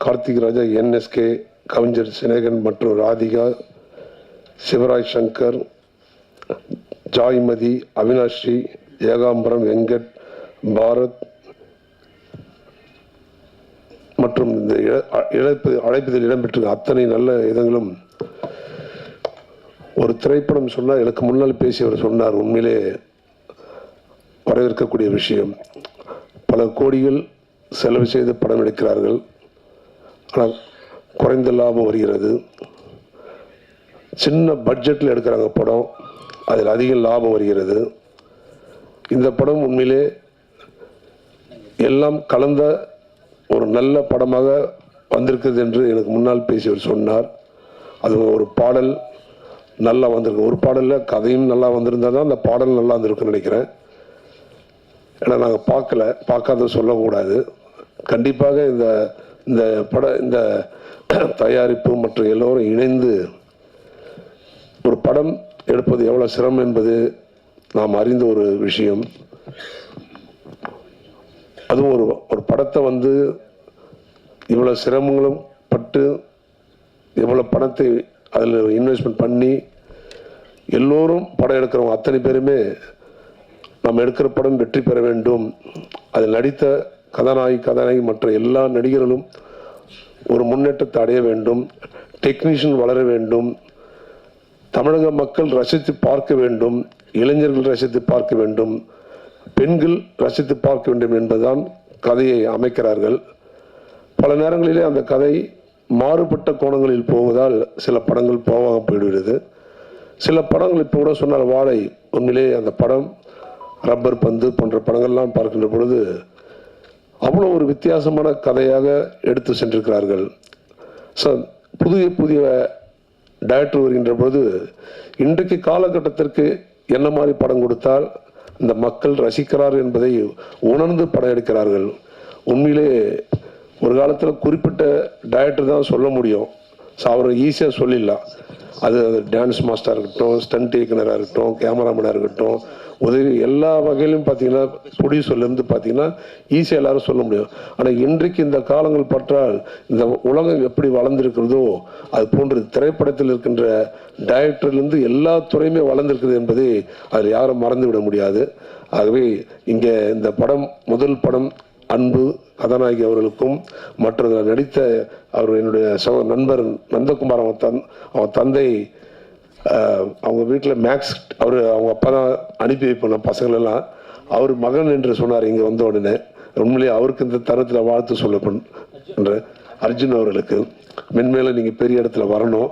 கார்த்திக் ராஜா, NSK, கவிஞர் சினேகன் மற்றும் ராதிகா, சிவராஜ் சங்கர், ஜாய்மதி, அவினாஷி, ஏகாம்பரம், வெங்கட், பாரத் மற்றும் இந்த அழைப்பதில் இடம்பெற்ற அத்தனை நல்ல இதங்களும், ஒரு திரைப்படம் சொன்னால் எனக்கு முன்னால் பேசியவர் சொன்னார், உண்மையிலே வரவேற்கக்கூடிய விஷயம். பல கோடிகள் செலவு செய்து படம் எடுக்கிறார்கள், ஆனால் குறைந்த லாபம் வருகிறது. சின்ன பட்ஜெட்டில் எடுக்கிறாங்க படம், அதில் அதிக லாபம் வருகிறது. இந்த படம் உண்மையிலே எல்லாம் கலந்த ஒரு நல்ல படமாக வந்திருக்குது என்று எனக்கு முன்னால் பேசியவர் சொன்னார். அது ஒரு பாடல் நல்லா வந்திருக்கு, ஒரு பாடலில் கதையும் நல்லா வந்திருந்தால் தான் அந்த பாடல் நல்லா வந்திருக்குன்னு நினைக்கிறேன். ஏன்னா நாங்கள் பார்க்காத சொல்லக்கூடாது. கண்டிப்பாக இந்த தயாரிப்பு மற்றும் எல்லோரும் இணைந்து ஒரு படம் எடுப்பது எவ்வளோ சிரமம் என்பது நாம் அறிந்த ஒரு விஷயம். அதுவும் ஒரு படத்தை இவ்வளோ சிரமங்களும் பட்டு எவ்வளோ பணத்தை அதில் இன்வெஸ்ட்மெண்ட் பண்ணி எல்லோரும் படம் எடுக்கிறவங்க அத்தனை பேருமே நம்ம எடுக்கிற படம் வெற்றி பெற வேண்டும், அதில் நடித்த கதாநாயகி மற்ற எல்லா நடிகர்களும் ஒரு முன்னேற்றத்தை அடைய வேண்டும், டெக்னீஷியன் வளர வேண்டும், தமிழக மக்கள் ரசித்து பார்க்க வேண்டும், இளைஞர்கள் ரசித்து பார்க்க வேண்டும், பெண்கள் ரசித்து பார்க்க வேண்டும் என்பதுதான் கதையை அமைக்கிறார்கள். பல நேரங்களிலே அந்த கதை மாறுபட்ட கோணங்களில் போவதால் சில படங்கள் போகாமல் போய்விடுகிறது. சில படங்கள் இப்போ கூட சொன்னால் வாழை, உண்மையிலே அந்த படம், ரப்பர் பந்து போன்ற படங்கள்லாம் பார்க்கின்ற பொழுது அவ்வளோ ஒரு வித்தியாசமான கதையாக எடுத்து சென்றிருக்கிறார்கள். ஸோ புதிய டைரக்டர் வருகின்ற பொழுது இன்றைக்கு காலகட்டத்திற்கு என்ன மாதிரி படம் கொடுத்தால் இந்த மக்கள் ரசிக்கிறார் என்பதை உணர்ந்து படம் எடுக்கிறார்கள். உண்மையிலே ஒரு காலத்தில் குறிப்பிட்ட டைரக்டர் தான் சொல்ல முடியும், அவரை ஈஸியாக சொல்லிடலாம். அது டான்ஸ் மாஸ்டராக இருக்கட்டும், ஸ்டண்ட் இயக்குனராக இருக்கட்டும், கேமராமேனாக இருக்கட்டும், உதவி எல்லா வகையிலும் பார்த்தீங்கன்னா ப்ரொடியூசர்லேருந்து பார்த்தீங்கன்னா ஈஸியாக எல்லாரும் சொல்ல முடியும். ஆனால் இன்றைக்கு இந்த காலங்கள் பற்றால் இந்த உலகம் எப்படி வளர்ந்துருக்கிறதோ அது போன்று திரைப்படத்தில் இருக்கின்ற டைரக்டர்லேருந்து எல்லா துறையுமே வளர்ந்துருக்குது என்பதை அதில் யாரும் மறந்து விட முடியாது. ஆகவே இங்கே இந்த படம், முதல் படம் அன்பு கதாநாயகி அவர்களுக்கும் மற்ற நடித்த அவர் என்னுடைய நண்பர் நந்தகுமார், அவன் தந்தை, அவங்க வீட்டில் மேக்ஸ், அவங்க அப்பா தான் அனுப்பி வைப்பாங்க பசங்களெல்லாம். அவர் மகன் என்று சொன்னார் இங்கே வந்த உடனே. உண்மையிலேயே அவருக்கு இந்த தரத்தில் வாழ்த்து சொல்ல அர்ஜுன் அவர்களுக்கு மென்மேலும் நீங்கள் பெரிய இடத்துல வரணும்,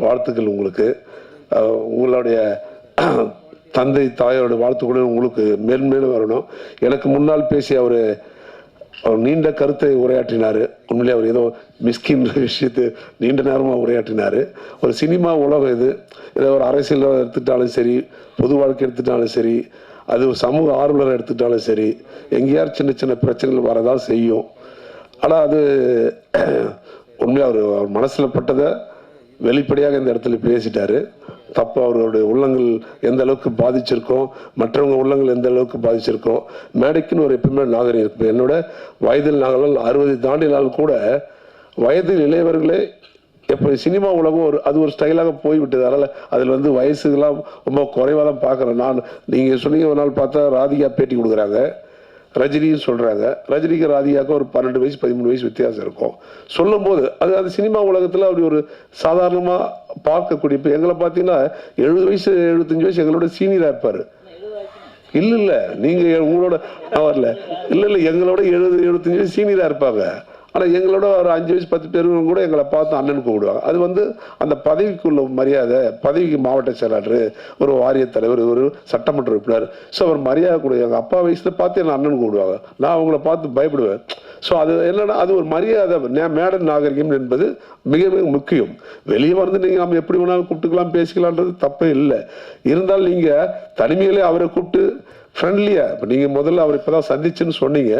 வாழ்த்துக்கள் உங்களுக்கு. உங்களுடைய தந்தை தாயோட வாழ்த்துக்களும் உங்களுக்கு மேன்மேலும் வரணும். எனக்கு முன்னால் பேசி அவர் நீண்ட கருத்தை உரையாற்றினார். உண்மையிலே அவர் ஏதோ மிஸ்கின்ற விஷயத்தை நீண்ட நேரமாக உரையாற்றினார். ஒரு சினிமா உலகம் இது. ஏதோ ஒரு அரசியல் எடுத்துட்டாலும் சரி, பொது வாழ்க்கை எடுத்துட்டாலும் சரி, அது ஒரு சமூக ஆர்வலரை எடுத்துட்டாலும் சரி, எங்கேயாவது சின்ன சின்ன பிரச்சனைகள் வரதான் செய்யும். ஆனால் அது உண்மையாக அவர் மனசில் பட்டதை வெளிப்படையாக இந்த இடத்துல பேசிட்டாரு. தப்பு அவர்களுடைய உள்ளங்கள் எந்த அளவுக்கு பாதிச்சிருக்கோம், மற்றவங்க உள்ளங்கள் எந்த அளவுக்கு பாதிச்சிருக்கோம். மேடைக்குன்னு ஒரு எப்பவுமே நாகரிகம் இருக்கு. என்னோட வயதில் நாங்கள் 60 தாண்டினால் கூட வயதில் இளையவர்களே எப்போ சினிமா உலகம் அது ஒரு ஸ்டைலாக போய்விட்டது. அதனால் அதில் வயசுகள்லாம் ரொம்ப குறைவாக தான் பார்க்குறேன் நான். நீங்கள் சொன்னீங்க ஒரு நாள் பார்த்தா ராதிகா பேட்டி கொடுக்குறாங்க, ரஜினின்னு சொல்கிறாங்க. ரஜினிக்கு ராதிகாவுக்கு ஒரு 12 வயசு 13 வயசு வித்தியாசம் இருக்கும். சொல்லும்போது அது சினிமா உலகத்தில் அப்படி ஒரு சாதாரணமாக பார்க்கக்கூடிய. இப்போ எங்களை பார்த்தீங்கன்னா 70 வயசு 75 வயசு எங்களோட சீனியராக இருப்பார். இல்லை நீங்கள் உங்களோட வரல, இல்லை எங்களோட 70 75 வயசு சீனியராக இருப்பாங்க. ஆனால் எங்களோட ஒரு 5 வயசு 10 பேருங்க கூட எங்களை பார்த்து அண்ணன் கூப்பிடுவாங்க. அது அந்த பதவிக்குள்ள மரியாதை. பதவிக்கு மாவட்ட செயலாளர், ஒரு வாரிய தலைவர், ஒரு சட்டமன்ற உறுப்பினர். ஸோ அவர் மரியாதை கூட எங்கள் அப்பா வயசில் பார்த்து என்னை அண்ணன் கூப்பிடுவாங்க. நான் அவங்கள பார்த்து பயப்படுவேன். ஸோ அது என்னன்னா அது ஒரு மரியாதை. மேடை நாகரிகம் என்பது மிக மிக முக்கியம். வெளியே நீங்கள் நம்ம எப்படி வேணாலும் கூப்பிட்டுக்கலாம், பேசிக்கலான்றது தப்பே இல்லை. இருந்தாலும் நீங்கள் தனிமையிலே அவரை கூப்பிட்டு ஃப்ரெண்ட்லியாக, இப்போ நீங்கள் முதல்ல அவர் இப்போ தான் சந்திச்சுன்னு சொன்னீங்க,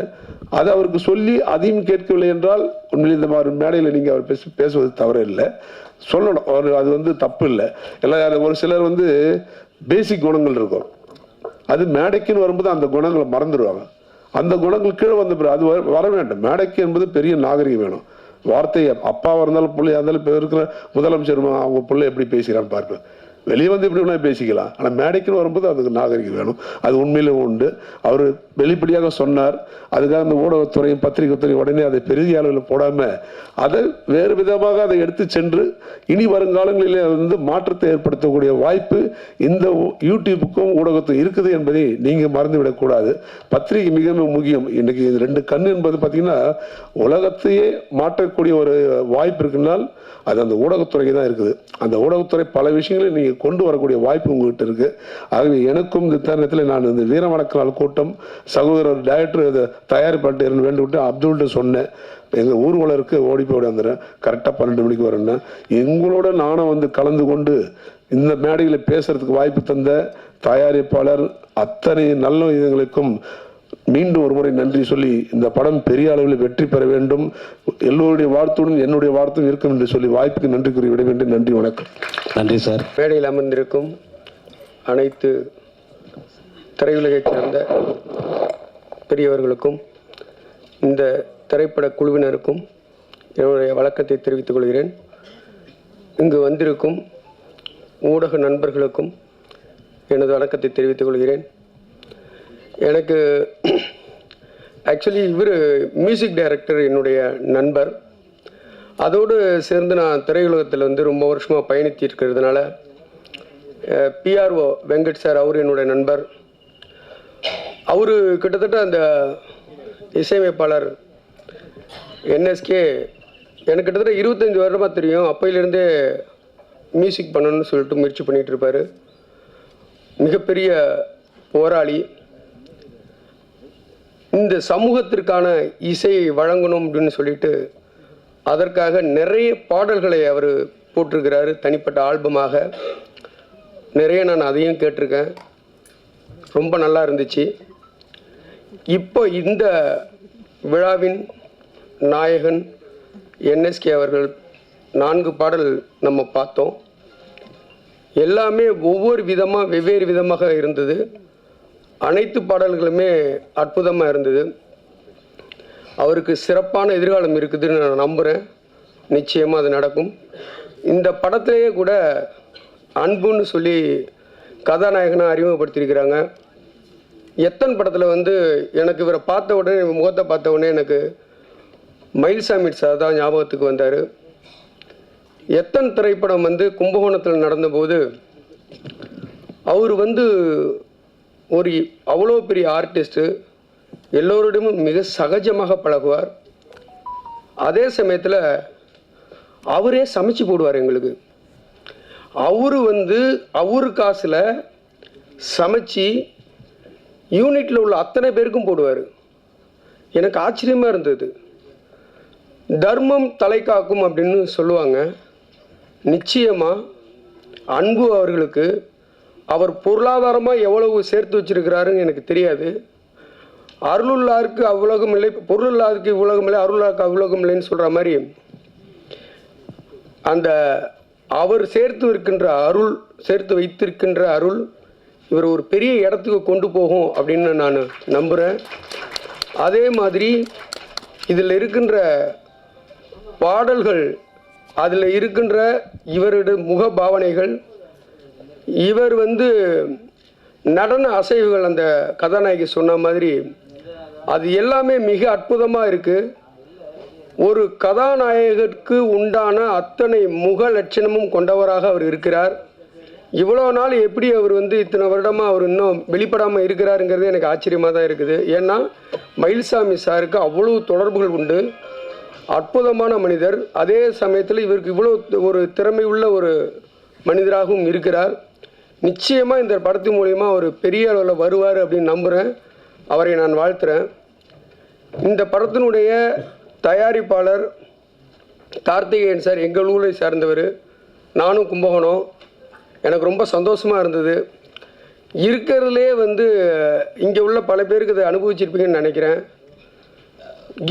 அது அவருக்கு சொல்லி அதையும் கேட்கவில்லை என்றால் உண்மையில் இந்த மாதிரி மேடையில் நீங்கள் அவர் பேசுவது தவறு இல்லை, சொல்லணும். அது தப்பு இல்லை. எல்லாம் ஒரு சிலர் பேசிக் குணங்கள் இருக்கும், அது மேடைக்குன்னு வரும்போது அந்த குணங்களை மறந்துடுவாங்க. அந்த குணங்கள் கீழே வந்த பிறகு அது வர வேண்டும். மேடைக்கு என்பது பெரிய நாகரிகம் வேணும். வார்த்தையை அப்பாவாக இருந்தாலும் பிள்ளையாக இருந்தாலும் இப்போ இருக்கிற முதலமைச்சர் அவங்க பிள்ளை எப்படி பேசுகிறான்னு பார்ப்பேன். வெளியே இப்படி வேணா பேசிக்கலாம், ஆனால் மேடைக்குன்னு வரும்போது அதுக்கு நாகரிகம் வேணும். அது உண்மையிலும் உண்டு. அவர் வெளிப்படையாக சொன்னார். அதுக்காக அந்த ஊடகத்துறையும் பத்திரிகைத்துறையும் உடனே அதை பெரிய அளவில் போடாமல் அதை வேறு விதமாக அதை எடுத்து சென்று இனி வருங்காலங்களில் மாற்றத்தை ஏற்படுத்தக்கூடிய வாய்ப்பு இந்த யூடியூப்புக்கும் ஊடகத்துக்கும் இருக்குது என்பதை நீங்கள் மறந்துவிடக்கூடாது. பத்திரிகை மிக மிக முக்கியம். இன்னைக்கு 2 கண் என்பது பார்த்தீங்கன்னா உலகத்தையே மாற்றக்கூடிய ஒரு வாய்ப்பு இருக்குனால் அது அந்த ஊடகத்துறைக்கு தான் இருக்குது. அந்த ஊடகத்துறை பல விஷயங்களை நீங்கள் கொண்டு வரக்கூடிய வாய்ப்பு உங்ககிட்ட இருக்கு. ஆகவே எனக்கும் இந்த தருணத்தில் நான் இந்த வீர வணக்க நாள் கூட்டம் சகோதரர் டைரக்டர் தயாரிப்பாட்டு வேண்டுவிட்டு அப்துல்கிட்ட சொன்னேன், எங்கள் ஊர்வலருக்கு ஓடி போய் வந்துடுறேன், கரெக்டாக 12 மணிக்கு வரேன்னா. எங்களோட நானும் கலந்து கொண்டு இந்த மேடையில் பேசுறதுக்கு வாய்ப்பு தந்த தயாரிப்பாளர் அத்தனை நல்ல இதுங்களுக்கும் மீண்டும் ஒரு முறை நன்றி சொல்லி இந்த படம் பெரிய அளவில் வெற்றி பெற வேண்டும், எல்லோருடைய வாழ்த்துடன் என்னுடைய வாழ்த்தும் இருக்கும் என்று சொல்லி வாய்ப்புக்கு நன்றி கூறி விட வேண்டும். நன்றி, வணக்கம். நன்றி சார். மேடையில் அமர்ந்திருக்கும் அனைத்து திரையுலகைச் சேர்ந்த பெரியவர்களுக்கும் இந்த திரைப்பட குழுவினருக்கும் என்னுடைய வணக்கத்தை தெரிவித்துக் கொள்கிறேன். இங்கு வந்திருக்கும் ஊடக நண்பர்களுக்கும் எனது வணக்கத்தை தெரிவித்துக் கொள்கிறேன். எனக்கு ஆக்சுவலி இவர் மியூசிக் டைரக்டர் என்னுடைய நண்பர். அதோடு சேர்ந்து நான் திரையுலகத்தில் ரொம்ப வருஷமாக பயணித்து இருக்கிறதுனால பிஆர்ஓ வெங்கட் சார் அவர் என்னுடைய நண்பர். அவர் கிட்டத்தட்ட அந்த இசையமைப்பாளர் என்எஸ்கே எனக்கு கிட்டத்தட்ட 25 வருடமாக தெரியும். அப்பையிலேருந்தே மியூசிக் பண்ணணும்னு சொல்லிட்டு முயற்சி பண்ணிகிட்டு இருப்பார். மிகப்பெரிய போராளி. இந்த சமூகத்திற்கான இசையை வழங்கணும் அப்படின்னு சொல்லிட்டு அதற்காக நிறைய பாடல்களை அவர் போட்டிருக்கிறாரு, தனிப்பட்ட ஆல்பமாக நிறைய. நான் அதையும் கேட்டிருக்கேன், ரொம்ப நல்லா இருந்துச்சு. இப்போ இந்த விழாவின் நாயகன் என்எஸ்கே அவர்கள் 4 பாடல் நம்ம பார்த்தோம். எல்லாமே ஒவ்வொரு விதமாக வெவ்வேறு விதமாக இருந்தது. அனைத்து பாடல்களுமே அற்புதமாக இருந்தது. அவருக்கு சிறப்பான எதிர்காலம் இருக்குதுன்னு நான் நம்புகிறேன். நிச்சயமாக அது நடக்கும். இந்த படத்திலேயே கூட அன்புன்னு சொல்லி கதாநாயகனை அறிமுகப்படுத்தியிருக்கிறாங்க. எத்தனை படத்தில் எனக்கு இவரை பார்த்த உடனே, முகத்தை பார்த்த உடனே எனக்கு மயில்சாமி சார் தான் ஞாபகத்துக்கு வந்தார். எத்தனை திரைப்படம் கும்பகோணத்தில் நடந்தபோது அவர் ஒரு அவ்வளோ பெரிய ஆர்டிஸ்ட்டு, எல்லோருடையும் மிக சகஜமாக பழகுவார். அதே சமயத்தில் அவரே சமைச்சு போடுவார் எங்களுக்கு. அவரு அவர் காசில் சமைச்சு யூனிட்டில் உள்ள அத்தனை பேருக்கும் போடுவார். எனக்கு ஆச்சரியமாக இருந்தது. தர்மம் தலை காக்கும் அப்படின்னு சொல்லுவாங்க. நிச்சயமாக அன்பு அவர்களுக்கு அவர் பொருளாதாரமாக எவ்வளவு சேர்த்து வச்சிருக்கிறாருன்னு எனக்கு தெரியாது. அருளுள்ளாருக்கு அவ்வுலகம் இல்லை, பொருளுள்ளாருக்கு இவ்வுலகம் இல்லை, அருளாருக்கு அவ்வுலகம் இல்லைன்னு சொல்கிற மாதிரி அந்த அவர் சேர்த்து வைத்திருக்கின்ற அருள் இவர் ஒரு பெரிய இடத்துக்கு கொண்டு போகும் அப்படின்னு நான் நம்புகிறேன். அதே மாதிரி இதில் இருக்கின்ற பாடல்கள், அதில் இருக்கின்ற இவருடைய முக பாவனைகள், இவர் நடன அசைவுகள், அந்த கதாநாயகி சொன்ன மாதிரி அது எல்லாமே மிக அற்புதமாக இருக்குது. ஒரு கதாநாயகருக்கு உண்டான அத்தனை முக லட்சணமும் கொண்டவராக அவர் இருக்கிறார். இவ்வளோ நாள் எப்படி அவர் இத்தனை வருடமாக அவர் இன்னும் வெளிப்படாமல் இருக்கிறாருங்கிறது எனக்கு ஆச்சரியமாக தான் இருக்குது. ஏன்னா மயில்சாமி சாருக்கு அவ்வளோ தொடர்புகள் உண்டு. அற்புதமான மனிதர். அதே சமயத்தில் இவருக்கு இவ்வளோ ஒரு திறமை உள்ள ஒரு மனிதராகவும் இருக்கிறார். நிச்சயமாக இந்த படத்தின் மூலிமா ஒரு பெரிய அளவில் வருவார் அப்படின்னு நம்புகிறேன். அவரை நான் வாழ்த்துறேன். இந்த படத்தினுடைய தயாரிப்பாளர் கார்த்திகேயன் சார் எங்கள் ஊரை சார்ந்தவர். நானும் கும்பகோணம். எனக்கு ரொம்ப சந்தோஷமாக இருந்தது. இருக்கிறதுலே இங்கே உள்ள பல பேருக்கு இதை அனுபவிச்சிருப்பீங்கன்னு நினைக்கிறேன்.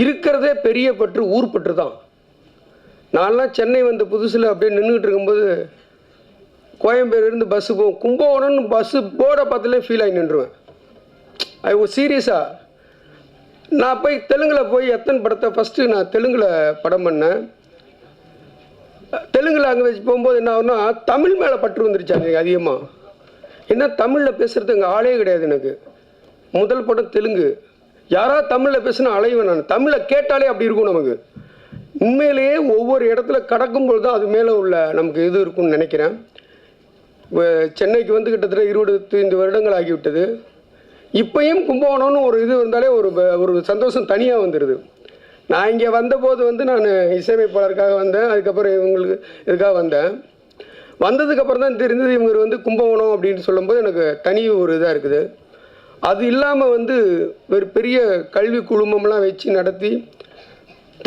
இருக்கிறதே பெரிய பற்று ஊர் பற்று தான். நான்லாம் சென்னை புதுசில் அப்படியே நின்றுக்கிட்டு இருக்கும்போது கோயம்பேடுலேருந்து பஸ்ஸு போகும், கும்பகோணம்னு பஸ்ஸு போர்டை பார்த்தாலே ஃபீல் ஆகி நின்றுவேன். சீரியஸாக நான் போய் தெலுங்கில் போய் எத்தனை படத்தை ஃபஸ்ட்டு நான் தெலுங்கில் படம் பண்ணேன். தெலுங்கு லாங்குவேஜ் போகும்போது என்ன ஆகுனா தமிழ் மேலே பற்று வந்துருச்சு எனக்கு அதிகமாக. ஏன்னா தமிழில் பேசுகிறது எங்கள் ஆளே கிடையாது. எனக்கு முதல் படம் தெலுங்கு. யாராவது தமிழில் பேசுனா அலைவேன் நான். தமிழில் கேட்டாலே அப்படி இருக்கும் நமக்கு. உண்மையிலேயே ஒவ்வொரு இடத்துல கடக்கும்போது தான் அது மேலே உள்ள நமக்கு இது இருக்கும்னு நினைக்கிறேன். சென்னைக்கு கிட்டத்தட்ட 25 வருடங்கள் ஆகிவிட்டது. இப்பையும் கும்பகோணம்னு ஒரு இது வந்தாலே ஒரு சந்தோஷம் தனியாக வந்துடுது. நான் இங்கே வந்தபோது நான் இசையமைப்பாளருக்காக வந்தேன். அதுக்கப்புறம் இவங்களுக்கு இதுக்காக வந்தேன். வந்ததுக்கப்புறம் தான் தெரிஞ்சது இவங்க கும்பகோணம் அப்படின்னு சொல்லும்போது எனக்கு தனி ஒரு இதாக இருக்குது. அது இல்லாமல் ஒரு பெரிய கல்வி குழுமம்லாம் வச்சு நடத்தி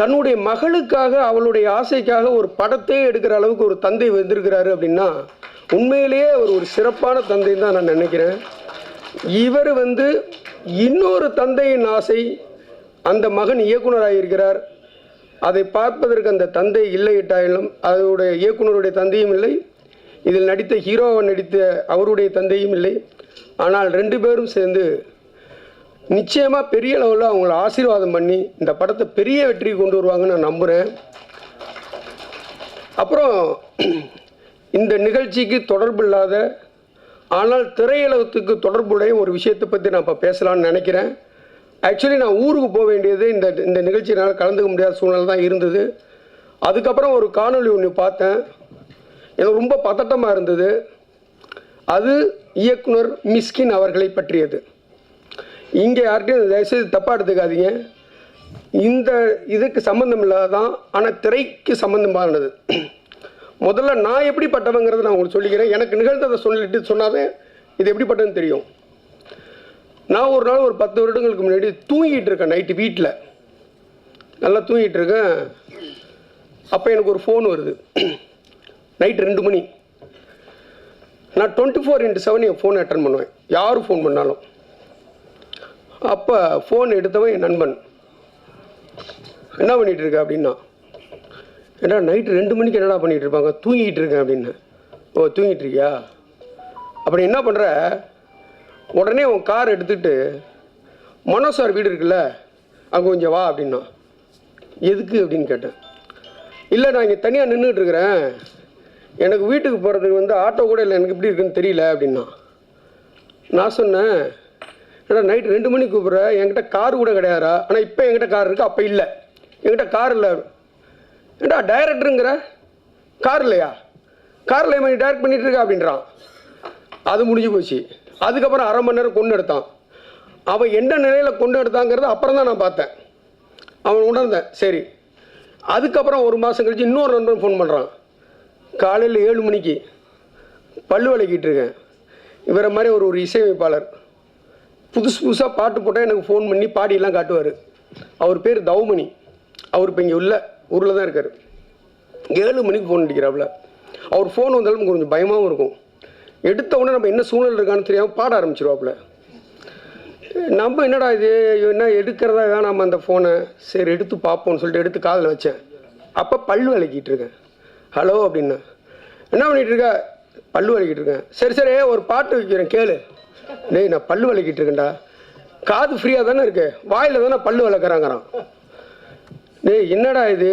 தன்னுடைய மகளுக்காக அவளுடைய ஆசைக்காக ஒரு படத்தையே எடுக்கிற அளவுக்கு ஒரு தந்தை வந்திருக்கிறாரு அப்படின்னா உண்மையிலேயே ஒரு சிறப்பான தந்தை தான் நான் நினைக்கிறேன். இவர் இன்னொரு தந்தையின் ஆசை, அந்த மகன் இயக்குனராக இருக்கிறார். அதை பார்ப்பதற்கு அந்த தந்தை இல்லையிட்டாலும் அதனுடைய இயக்குனருடைய தந்தையும் இல்லை, இதில் நடித்த ஹீரோவை நடித்த அவருடைய தந்தையும் இல்லை. ஆனால் 2 பேரும் சேர்ந்து நிச்சயமாக பெரிய லெவலில் அவங்கள ஆசீர்வாதம் பண்ணி இந்த படத்தை பெரிய வெற்றி கொண்டு வருவாங்கன்னு நான் நம்புகிறேன். அப்புறம் இந்த நிகழ்ச்சிக்கு தொடர்பு இல்லாத ஆனால் திரையுலகத்துக்கு தொடர்புடைய ஒரு விஷயத்தை பற்றி நான் இப்போ பேசலான்னு நினைக்கிறேன். ஆக்சுவலி நான் ஊருக்கு போக வேண்டியது இந்த நிகழ்ச்சியினால் கலந்துக்க முடியாத சூழ்நிலை தான் இருந்தது. அதுக்கப்புறம் ஒரு காணொளி ஒன்று பார்த்தேன். எனக்கு ரொம்ப பதட்டமாக இருந்தது. அது இயக்குனர் மிஸ்கின் அவர்களை பற்றியது. இங்கே யார்கிட்டையும் தயவுசெய்து தப்பாக எடுத்துக்காதீங்க. இந்த இதுக்கு சம்மந்தம் இல்லாதான், ஆனால் திரைக்கு சம்மந்தமானது. முதல்ல நான் எப்படிப்பட்டவங்கிறத நான் உங்களுக்கு சொல்லிக்கிறேன். எனக்கு நிகழ்ந்ததை சொன்னாதே இது எப்படிப்பட்டதுன்னு தெரியும். நான் ஒரு நாள் ஒரு 10 வருடங்களுக்கு முன்னாடி தூங்கிட்டு இருக்கேன். நைட்டு வீட்டில் நல்லா தூங்கிட்டு இருக்கேன். அப்போ எனக்கு ஒரு ஃபோன் வருது. நைட்டு 2 மணி. நான் 24/7 என் ஃபோனை அட்டன் பண்ணுவேன், யாரும் ஃபோன் பண்ணாலும். அப்போ ஃபோன் எடுத்தவன் என் நண்பன். என்ன பண்ணிகிட்டு இருக்க அப்படின்னா, ஏன்னா நைட்டு 2 மணிக்கு என்னடா பண்ணிகிட்டு இருப்பாங்க? தூங்கிட்டு இருக்கேன் அப்படின்னு. ஓ தூங்கிட்டு இருக்கியா? அப்படி என்ன பண்ணுற, உடனே உன் கார் எடுத்துகிட்டு மனோசார் வீடு இருக்குல்ல அங்கே கொஞ்சம் வா அப்படின்னா. எதுக்கு அப்படின்னு கேட்டேன். இல்லை நான் இங்கே தனியாக நின்றுட்டு இருக்கிறேன், எனக்கு வீட்டுக்கு போகிறதுக்கு ஆட்டோ கூட இல்லை, எனக்கு எப்படி இருக்குன்னு தெரியல அப்படின்னா. நான் சொன்னேன், ஏன்னா நைட்டு 2 மணிக்கு கூப்பிட்ற, என்கிட்ட கார் கூட கிடையாதா? ஆனால் இப்போ என்கிட்ட கார் இருக்குது, அப்போ இல்லை, என்கிட்ட கார் இல்லை. ஏண்டா டைரக்டருங்கிற, கார் இல்லையா? காரில் மாதிரி டைரக்ட் பண்ணிகிட்டு இருக்கா அப்படின்றான். அது முடிஞ்சு போச்சு. அதுக்கப்புறம் 1/2 மணி நேரம் கொண்டு எடுத்தான். அவன் எந்த நிலையில் கொண்டு எடுத்தாங்கிறத அப்புறம் தான் நான் பார்த்தேன். அவன் உணர்ந்தேன். சரி. அதுக்கப்புறம் 1 மாதம் கழிச்சு இன்னொரு நண்பன் ஃபோன் பண்ணுறான். காலையில் 7 மணிக்கு பல்லு விளக்கிட்டு இருக்கேன். இவரை மாதிரி ஒரு இசையமைப்பாளர் புதுசாக பாட்டு போட்டால் எனக்கு ஃபோன் பண்ணி பாடியெல்லாம் காட்டுவார். அவர் பேர் தவமணி. அவர் இப்போ இங்கே உள்ள ஊரில் தான் இருக்கார். 7 மணிக்கு ஃபோன் அடிக்கிறாப்புல. அவர் ஃபோன் வந்தாலும் கொஞ்சம் பயமாகவும் இருக்கும். எடுத்த உடனே நம்ம என்ன சூழ்நிலை இருக்கான்னு தெரியாமல் பாட ஆரம்பிச்சிருவாப்புல. நம்ம என்னடா இது என்ன எடுக்கிறதா வேணாம் அந்த ஃபோனை, சரி எடுத்து பார்ப்போம்னு சொல்லிட்டு எடுத்து காதில் வச்சேன். அப்போ பல்லு விளக்கிட்டு இருக்கேன். ஹலோ அப்படின்னா, என்ன பண்ணிகிட்டு இருக்க? பல்லு விளக்கிட்டு இருக்கேன். சரி சரி ஒரு பாட்டு வைக்கிறேன் கேளு. டேய் நான் பல்லு விளக்கிட்டு இருக்கேன்டா. காது ஃப்ரீயாக தானே இருக்கு, வாயில் தானே பல்லு விளக்குறாங்கிறான். டேய் என்னடா இது,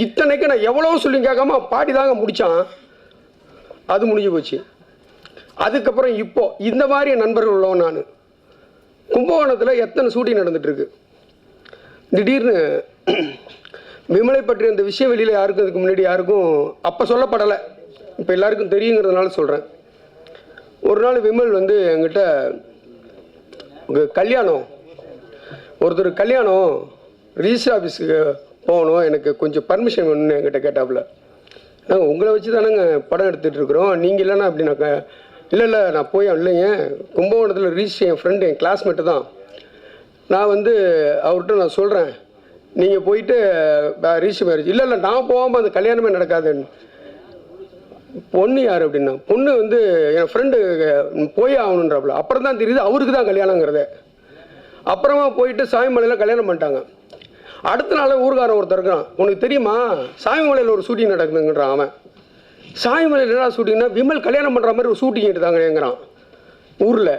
இத்தனைக்கு நான் எவ்வளோ சொல்லி கேட்காம பாட்டி தாங்க முடித்தான். அது முடிஞ்சு போச்சு. அதுக்கப்புறம் இப்போ இந்த மாதிரி நண்பர்கள் உள்ளவன் நான். கும்பகோணத்தில் எத்தனை ஷூட்டிங் நடந்துகிட்ருக்கு. திடீர்னு விமலை பற்றி அந்த விஷயம் வெளியில் யாருக்கும் அதுக்கு முன்னாடி யாருக்கும் அப்போ சொல்லப்படலை, இப்போ எல்லாருக்கும் தெரியுங்கிறதுனால சொல்கிறேன். ஒரு நாள் விமல் வந்து என்கிட்ட கல்யாணம், ஒருத்தர் கல்யாணம், ரிஜிஸ்டர் ஆஃபீஸுக்கு போகணும், எனக்கு கொஞ்சம் பர்மிஷன் வேணும்னு என்கிட்ட கேட்டாப்புல. நாங்கள் உங்களை வச்சு தானேங்க படம் எடுத்துகிட்டு இருக்கிறோம், நீங்கள் இல்லைன்னா அப்படின்னாக்க, இல்லை நான் போய் இல்லைங்க கும்பகோணத்தில் ரிஜிஸ்டர் என் ஃப்ரெண்டு என் கிளாஸ்மேட்டு தான், நான் வந்து அவர்கிட்ட நான் சொல்கிறேன், நீங்கள் போயிட்டு ரிஜிஸ்டர் மேரேஜ். இல்லை நான் போகாமல் அந்த கல்யாணமே நடக்காதுன்னு. பொண்ணு யார் அப்படின்னா, பொண்ணு வந்து என் ஃப்ரெண்டு போய் ஆகணுன்றாப்புல. அப்புறம் தான் தெரியுது அவருக்கு தான் கல்யாணங்கிறத. அப்புறமா போயிட்டு சாமிமலையில் கல்யாணம் பண்ணிட்டாங்க. அடுத்த நாள் ஊருக்காரன் ஒருத்தர் இருக்கிறான், உனக்கு தெரியுமா சாமிமலையில் ஒரு ஷூட்டிங் நடக்குதுங்கிறான். அவன் சாமிமலையில் என்ன ஷூட்டிங்னா விமல் கல்யாணம் பண்ணுற மாதிரி ஒரு ஷூட்டிங் எடுத்தாங்கிறான் ஊரில்.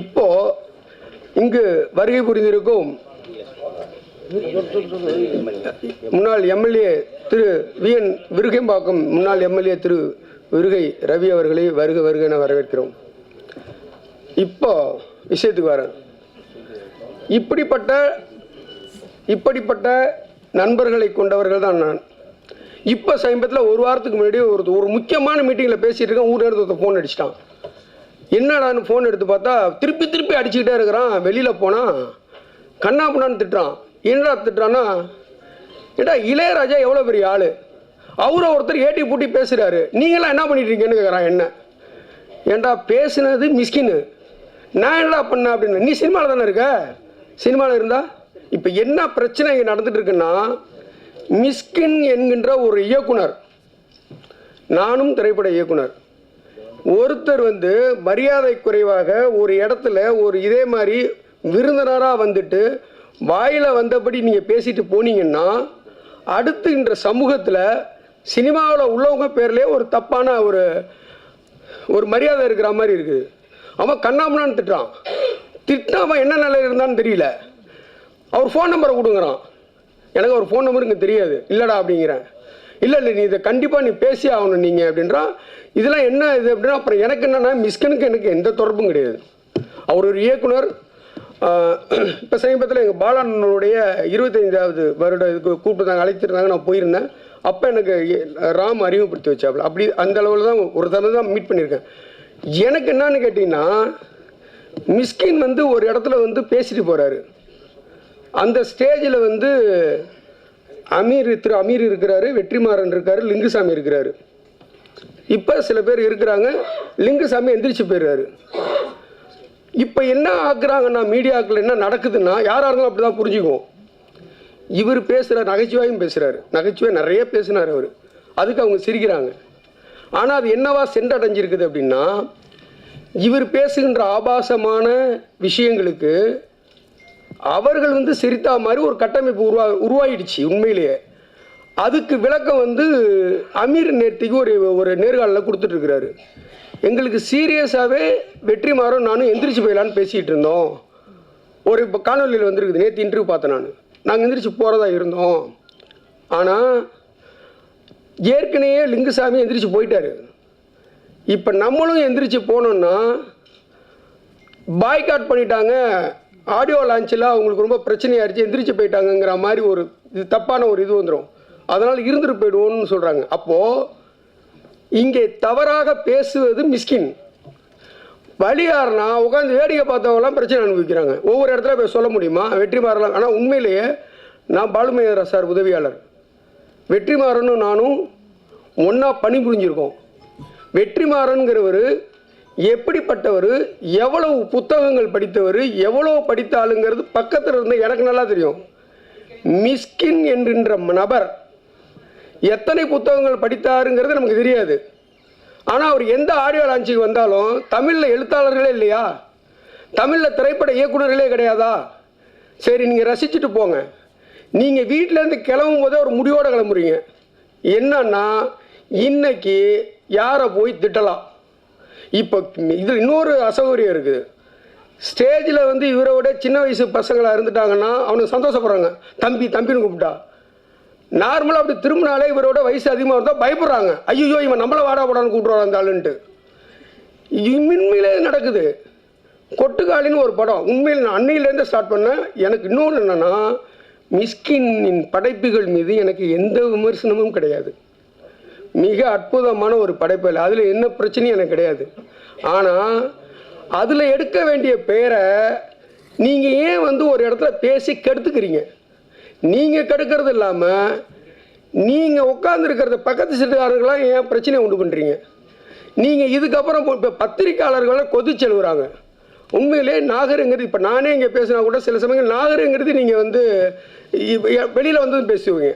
இப்போ இங்கு வருகை புரிந்திருக்கும் முன்னாள் எம்எல்ஏ திரு விஎன் விருகம்பாக்கம் முன்னாள் எம்எல்ஏ திரு விருகை ரவி அவர்களை வருக என வரவேற்கிறோம். இப்போ விஷயத்துக்கு வரேன். இப்படிப்பட்ட நண்பர்களை கொண்டவர்கள் தான் நான். இப்போ சமீபத்தில் ஒரு வாரத்துக்கு முன்னாடி ஒரு முக்கியமான மீட்டிங்கில் பேசிகிட்டு இருக்கேன். ஊரில் இருந்து ஃபோன் அடிச்சிட்டான். என்னடான்னு ஃபோன் எடுத்து பார்த்தா திருப்பி அடிச்சுக்கிட்டே இருக்கிறான். வெளியில் போனால் கண்ணாப்புண்ணான்னு திட்டுறான். என்னடா திட்டுறான்னா, ஏடா இளையராஜா எவ்வளோ பெரிய ஆள், அவரை ஒருத்தர் ஏட்டி பூட்டி பேசுகிறாரு, நீங்களாம் என்ன பண்ணிட்டு இருக்கீங்கன்னு கேட்குறான். என்ன ஏண்டா பேசுனது மிஸ்கின்னு, நான் என்னடா பண்ணேன் அப்படின்னு. நீ சினிமாவில் தானே இருக்க, சினிமாவில் இருந்தா இப்போ என்ன பிரச்சனை இங்கே நடந்துட்டு இருக்குன்னா, மிஸ்கின் என்கின்ற ஒரு இயக்குனர், நானும் திரைப்பட இயக்குனர், ஒருத்தர் வந்து மரியாதை குறைவாக ஒரு இடத்துல ஒரு இதே மாதிரி விருந்தினராக வந்துட்டு வாயில் வந்தபடி நீங்கள் பேசிட்டு போனீங்கன்னா, அடுத்து இன்ற சமூகத்தில் சினிமாவில் உள்ளவங்க பேர்லேயே ஒரு தப்பான ஒரு மரியாதை இருக்கிற மாதிரி இருக்குது. அவன் கண்ணாமண்ணான்னு திட்டான். அவன் என்ன நிலையில் இருந்தான்னு தெரியல. அவர் ஃபோன் நம்பரை கொடுங்குறான். எனக்கு அவர் ஃபோன் நம்பர் இங்கே தெரியாது. இல்லைடா அப்படிங்கிறேன். இல்லை நீ இதை கண்டிப்பாக நீ பேசி ஆகணும் நீங்கள் அப்படின்றான். இதெல்லாம் என்ன இது அப்படின்னா, அப்புறம் எனக்கு என்னென்னா மிஸ்கனுக்கு எனக்கு எந்த தொடர்பும் கிடையாது. அவர் ஒரு இயக்குனர். இப்போ சமீபத்தில் எங்கள் பாலாண்ணனுடைய 25வது வருட இதுக்கு கூப்பிட்டு அழைத்திருந்தாங்க. நான் போயிருந்தேன். அப்போ எனக்கு ராம் அறிமுகப்படுத்தி வச்சாப்புல. அப்படி அந்த அளவில் தான் ஒரு தடவை தான் மீட் பண்ணியிருக்கேன். எனக்கு என்னன்னு கேட்டிங்கன்னா, மிஸ்கின் வந்து ஒரு இடத்துல வந்து பேசிட்டு போகிறாரு. அந்த ஸ்டேஜில் வந்து திரு அமீர் இருக்கிறாரு, வெற்றிமாறன் இருக்காரு, லிங்குசாமி இருக்கிறாரு. இப்போ சில பேர் இருக்கிறாங்க. லிங்குசாமி எந்திரிச்சு போயிடுறாரு. இப்போ என்ன ஆக்குறாங்கன்னா, மீடியாக்கள் என்ன நடக்குதுன்னா, யாராக இருந்தாலும் அப்படி தான் புரிஞ்சுக்குவோம். இவர் பேசுகிறார், நகைச்சுவையும் பேசுகிறாரு, நகைச்சுவை நிறைய பேசினார் அவர். அதுக்கு அவங்க சிரிக்கிறாங்க. ஆனால் அது என்னவா சென்றடைஞ்சிருக்குது அப்படின்னா, இவர் பேசுகின்ற ஆபாசமான விஷயங்களுக்கு அவர்கள் வந்து சிரித்தா மாதிரி ஒரு கட்டமைப்பு உருவாயிடுச்சு உண்மையிலேயே. அதுக்கு விளக்கம் வந்து அமீர் நேர்த்திக்கு ஒரு நேர்காணலில் கொடுத்துட்ருக்கிறாரு. எங்களுக்கு சீரியஸாகவே வெற்றிமாறன் நானும் எந்திரிச்சு போயிடலான்னு பேசிகிட்டு இருந்தோம். இப்போ காணொலியில் வந்துருக்குது, நேற்று இன்டர்வியூ பார்த்தேன். நாங்கள் எந்திரிச்சு போகிறதா இருந்தோம். ஆனால் ஏற்கனவே லிங்குசாமி எந்திரிச்சு போயிட்டாரு. இப்போ நம்மளும் எந்திரிச்சு போனோம்னா பாய்காட் பண்ணிட்டாங்க, ஆடியோ லான்ச்சில் அவங்களுக்கு ரொம்ப பிரச்சனையாகிடுச்சு, எந்திரிச்சு போயிட்டாங்கங்கிற மாதிரி ஒரு தப்பான ஒரு இது வந்துடும். அதனால் இருந்துட்டு போயிடுவோன்னு சொல்கிறாங்க. அப்போது இங்கே தவறாக பேசுவது மிஸ்கின். வழியாருனா உட்காந்து வேடிக்கை பார்த்தவங்களாம் பிரச்சனை அனுபவிக்கிறாங்க. ஒவ்வொரு இடத்துல போய் சொல்ல முடியுமா வெற்றிமாறலாம்? ஆனால் உண்மையிலேயே நான் பாலுமகேந்திரா சார் உதவியாளர், வெற்றிமாறனும் நானும் ஒன்றா பணிபுரிஞ்சிருக்கோம். வெற்றிமாறன்கிறவர் எப்படிப்பட்டவர், எவ்வளவு புத்தகங்கள் படித்தவர், எவ்வளோ படித்த ஆளுங்கிறது பக்கத்தில் இருந்த எனக்கு நல்லா தெரியும். மிஸ்கின் என்கின்ற நபர் எத்தனை புத்தகங்கள் படித்தாருங்கிறது நமக்கு தெரியாது. ஆனால் அவர் எந்த ஆடியோ லான்ச்சுக்கு வந்தாலும் தமிழில் எழுத்தாளர்களே இல்லையா, தமிழில் திரைப்பட இயக்குநர்களே கிடையாதா? சரி, நீங்கள் ரசிச்சுட்டு போங்க. நீங்கள் வீட்டிலேருந்து கிளம்பும் போதே ஒரு முடிவோடு கிளம்புறீங்க. என்னன்னா இன்னைக்கு யாரை போய் திட்டலாம். இப்போ இதில் இன்னொரு அசௌகரியம் இருக்குது. ஸ்டேஜில் வந்து இவரை விட சின்ன வயசு பசங்களாக இருந்துட்டாங்கன்னா அவனுக்கு சந்தோஷப்படுறாங்க, தம்பி தம்பின்னு கூப்பிட்டா. நார்மலாக அப்படி திரும்பினாலே இவரோட வயசு அதிகமாக இருந்தால் பயப்படுறாங்க, ஐயோ இவன் நம்மளை வாடா போடான்னு கூப்பிட்றான் அந்த ஆளுன்ட்டு. உண்மையிலே நடக்குது. கொட்டுக்காளின்னு ஒரு படம் உண்மையில் நான் அன்னையிலேருந்து ஸ்டார்ட் பண்ணேன். எனக்கு இன்னொன்று என்னென்னா, மிஸ்கினின் படைப்புகள் மீது எனக்கு எந்த விமர்சனமும் கிடையாது. மிக அற்புதமான ஒரு படைப்பில் அதில் என்ன பிரச்சனையும் எனக்கு கிடையாது. ஆனால் அதில் எடுக்க வேண்டிய பெயரை நீங்கள் ஏன் வந்து ஒரு இடத்துல பேசி கெடுத்துக்கிறீங்க? நீங்கள் கெடுக்கிறது இல்லாமல் நீங்கள் உட்காந்துருக்கிறத பக்கத்து சீட்டுக்காரர்களாம் ஏன் பிரச்சனையை உண்டு பண்ணுறீங்க? நீங்கள் இதுக்கப்புறம் இப்போ பத்திரிக்கையாளர்களை கொதிச்சு எழுவுறாங்க. உண்மையிலே நாகருங்கிறது, இப்போ நானே இங்கே பேசினா கூட சில சமயங்கள் நாகருங்கிறது நீங்கள் வந்து வெளியில் வந்து பேசுவீங்க.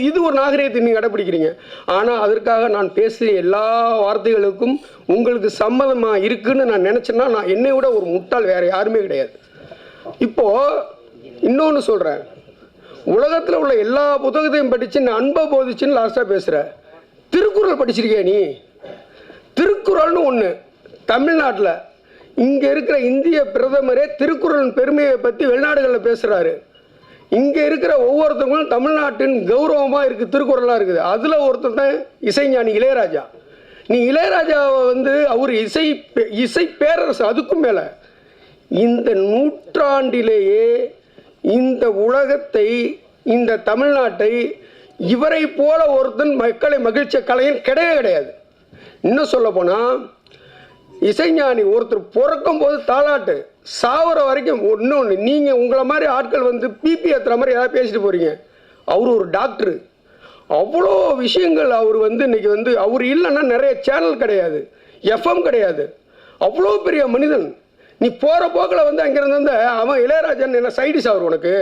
இது ஒரு நாகரிகத்தை நீங்கள் கடைப்பிடிக்கிறீங்க. ஆனால் அதற்காக நான் பேசுகிற எல்லா வார்த்தைகளுக்கும் உங்களுக்கு சம்மதமாக இருக்குன்னு நான் நினச்சேன்னா நான் என்னை விட ஒரு முட்டாள் வேறு யாருமே கிடையாது. இப்போது இன்னொன்று சொல்கிறேன், உலகத்தில் உள்ள எல்லா புத்தகத்தையும் படித்து நான் அன்பை போதிச்சுன்னு லாஸ்ட்டாக பேசுகிறேன். திருக்குறள் படிச்சிருக்கியா நீ? திருக்குறள்னு ஒன்று தமிழ்நாட்டில் இங்கே இருக்கிற இந்திய பிரதமரே திருக்குறளின் பெருமையை பற்றி வெளிநாடுகளில் பேசுகிறாரு. இங்கே இருக்கிற ஒவ்வொருத்தவங்களும் தமிழ்நாட்டின் கௌரவமாக இருக்குது, திருக்குறளாக இருக்குது. அதில் ஒருத்தர் தான் இசைஞானி இளையராஜா. நீ இளையராஜாவை வந்து அவர் இசை பேரரசு. அதுக்கும் மேலே இந்த நூற்றாண்டிலேயே இந்த உலகத்தை, இந்த தமிழ்நாட்டை இவரை போல ஒருத்தன் மக்களை மகிழ்ச்சிய கலைஞன் கிடையவே கிடையாது. இன்னும் சொல்ல போனால் இசைஞானி ஒருத்தர் பிறக்கும் போது தாலாட்டு சாவர வரைக்கும். இன்னொன்று, நீங்கள் உங்களை மாதிரி ஆட்கள் வந்து பிபி ஏற்றுற மாதிரி ஏதாவது பேசிட்டு போகிறீங்க. அவர் ஒரு டாக்டரு, அவ்வளோ விஷயங்கள் அவர் வந்து இன்றைக்கி வந்து அவர் இல்லைன்னா நிறைய சேனல் கிடையாது, எஃப்எம் கிடையாது. அவ்வளோ பெரிய மனிதன். நீ போகிற போக்கில் வந்து அங்கேருந்து வந்து அவன் இளையராஜன் என்ன சைடிஸ் அவர் உனக்கு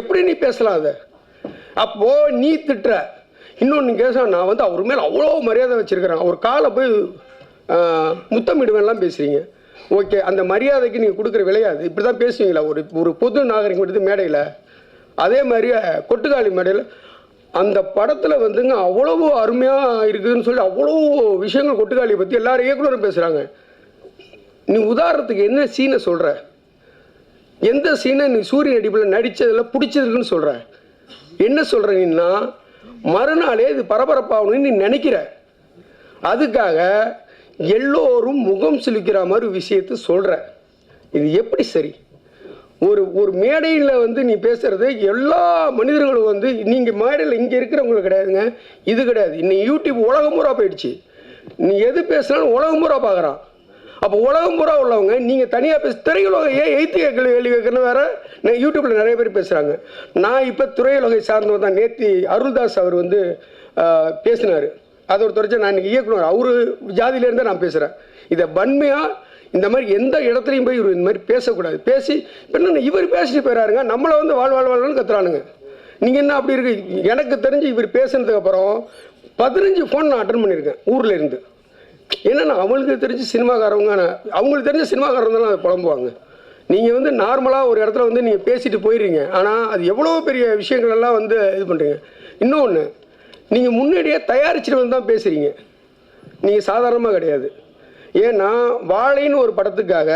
எப்படி நீ பேசலாம் அதை? அப்போது நீ திட்டுற. இன்னொன்று கேட்க, நான் வந்து அவர் மேலே அவ்வளோ மரியாதை வச்சுருக்கிறேன், அவர் காலை போய் முத்தமிடுவேன்லாம் பேசுகிறீங்க. ஓகே, அந்த மரியாதைக்கு நீங்கள் கொடுக்குற விளையாது. இப்படி தான் பேசுவீங்களா ஒரு பொது நாகரிகம் எடுத்து மேடையில்? அதே மாதிரி கொட்டுக்காளி மேடையில் அந்த படத்தில் வந்துங்க அவ்வளவு அருமையாக இருக்குதுன்னு சொல்லி அவ்வளோ விஷயங்கள் கொட்டுக்காளியை பற்றி எல்லாரும் இயக்குனரும் பேசுகிறாங்க. நீ உதாரணத்துக்கு என்ன சீனை சொல்கிற? எந்த சீனை நீ சூரிய நடிப்பில் நடித்ததில் பிடிச்சதுக்குன்னு சொல்கிற? என்ன சொல்கிற நீன்னா மறுநாளே இது பரபரப்பாகணும்னு நீ நினைக்கிற. அதுக்காக எல்லோரும் முகம் சுளிக்கிற மாதிரி விஷயத்தை சொல்கிற. இது எப்படி சரி? ஒரு மேடையில் வந்து நீ பேசுகிறது எல்லா மனிதர்களும் வந்து நீங்கள் மேடையில் இங்கே இருக்கிறவங்களுக்கு கிடையாதுங்க, இது கிடையாது. இன்னைக்கு யூடியூப் உலகம் பூரா போயிடுச்சு. நீ எது பேசுனாலும் உலகம் பூரா பார்க்குறான். அப்போ உலகம் பூரா உள்ளவங்க நீங்கள் தனியாக திரையுலகம் ஏன் எய்த்து கேள்வி கேட்கணும் வேற. நான் யூடியூப்பில் நிறைய பேர் பேசுகிறாங்க. நான் இப்போ திரையுலகை சார்ந்தவர் தான். நேற்று அருள்தாஸ் அவர் வந்து பேசினார். அதை ஒரு தொடர்ச்சி நான் இன்றைக்கி இயக்குனர் அவர் ஜாதியிலேருந்தே நான் பேசுகிறேன். இதை வன்மையாக இந்த மாதிரி எந்த இடத்துலையும் போய் இவர் இந்த மாதிரி பேசக்கூடாது. பேசி இப்போ என்ன இவர் பேசிட்டு போயிடாருங்க, நம்மளை வந்து வாழ்வாழ்வாழ்னு கத்துறானுங்க. நீங்கள் என்ன அப்படி இருக்கு? எனக்கு தெரிஞ்சு இவர் பேசுனதுக்கப்புறம் 15 ஃபோன் நான் அட்டன் பண்ணியிருக்கேன் ஊரில் இருந்து. என்னென்னா அவங்களுக்கு தெரிஞ்ச சினிமாக்காரவங்க, அவங்களுக்கு தெரிஞ்ச சினிமாக்காரங்க தான் அதை புலம்புவாங்க. நீங்கள் வந்து நார்மலாக ஒரு இடத்துல வந்து நீங்கள் பேசிட்டு போயிடுறீங்க. ஆனால் அது எவ்வளோ பெரிய விஷயங்கள் எல்லாம் வந்து இது பண்ணுறீங்க. இன்னொன்று, நீங்கள் முன்னாடியே தயாரிச்சுட்டு வந்து தான் பேசுகிறீங்க. நீங்கள் சாதாரணமாக கிடையாது. ஏன்னா வாழைன்னு ஒரு படத்துக்காக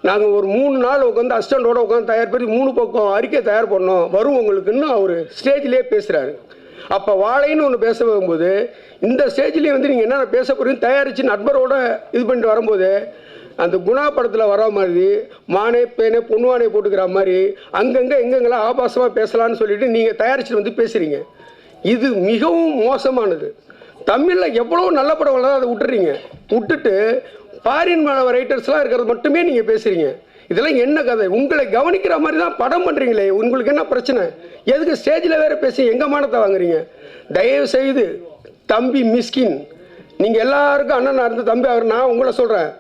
நாங்கள் ஒரு 3 நாள் உட்காந்து அசிஸ்டண்ட்டோடு உட்காந்து தயார் பண்ணி 3 பக்கம் அறிக்கை தயார் பண்ணோம் வரும் உங்களுக்குன்னு அவர் ஸ்டேஜ்லேயே பேசுகிறாரு. அப்போ வாழைன்னு ஒன்று பேச வரும்போது இந்த ஸ்டேஜ்லேயே வந்து நீங்கள் என்னென்ன பேச போகிறீங்க தயாரித்து நண்பரோடு இது பண்ணிட்டு வரும்போது அந்த குணா படத்தில் வர மாதிரி மானே பேனே பொண்ணுவானே போட்டுக்கிற மாதிரி அங்கங்கே எங்கெங்கெல்லாம் ஆபாசமாக பேசலான்னு சொல்லிட்டு நீங்கள் தயாரிச்சுட்டு வந்து பேசுகிறீங்க. இது மிகவும் மோசமானது. தமிழில் எவ்வளோ நல்ல படம் அதை விட்டுட்டு ஃபாரின் ரைட்டர்ஸ்லாம் இருக்கிறது மட்டுமே நீங்கள் பேசுகிறீங்க. இதெல்லாம் என்ன கதை? உங்களை கவனிக்கிற மாதிரி தான் படம் பண்ணுறீங்களே, உங்களுக்கு என்ன பிரச்சனை? எதுக்கு ஸ்டேஜில் வேறு பேசி எங்கள் மானத்தை வாங்குறீங்க? தயவு செய்து தம்பி மிஸ்கின். நீங்கள் எல்லாருக்கும் அண்ணனா இருந்து தம்பி அவர், நான் உங்களை சொல்கிறேன்.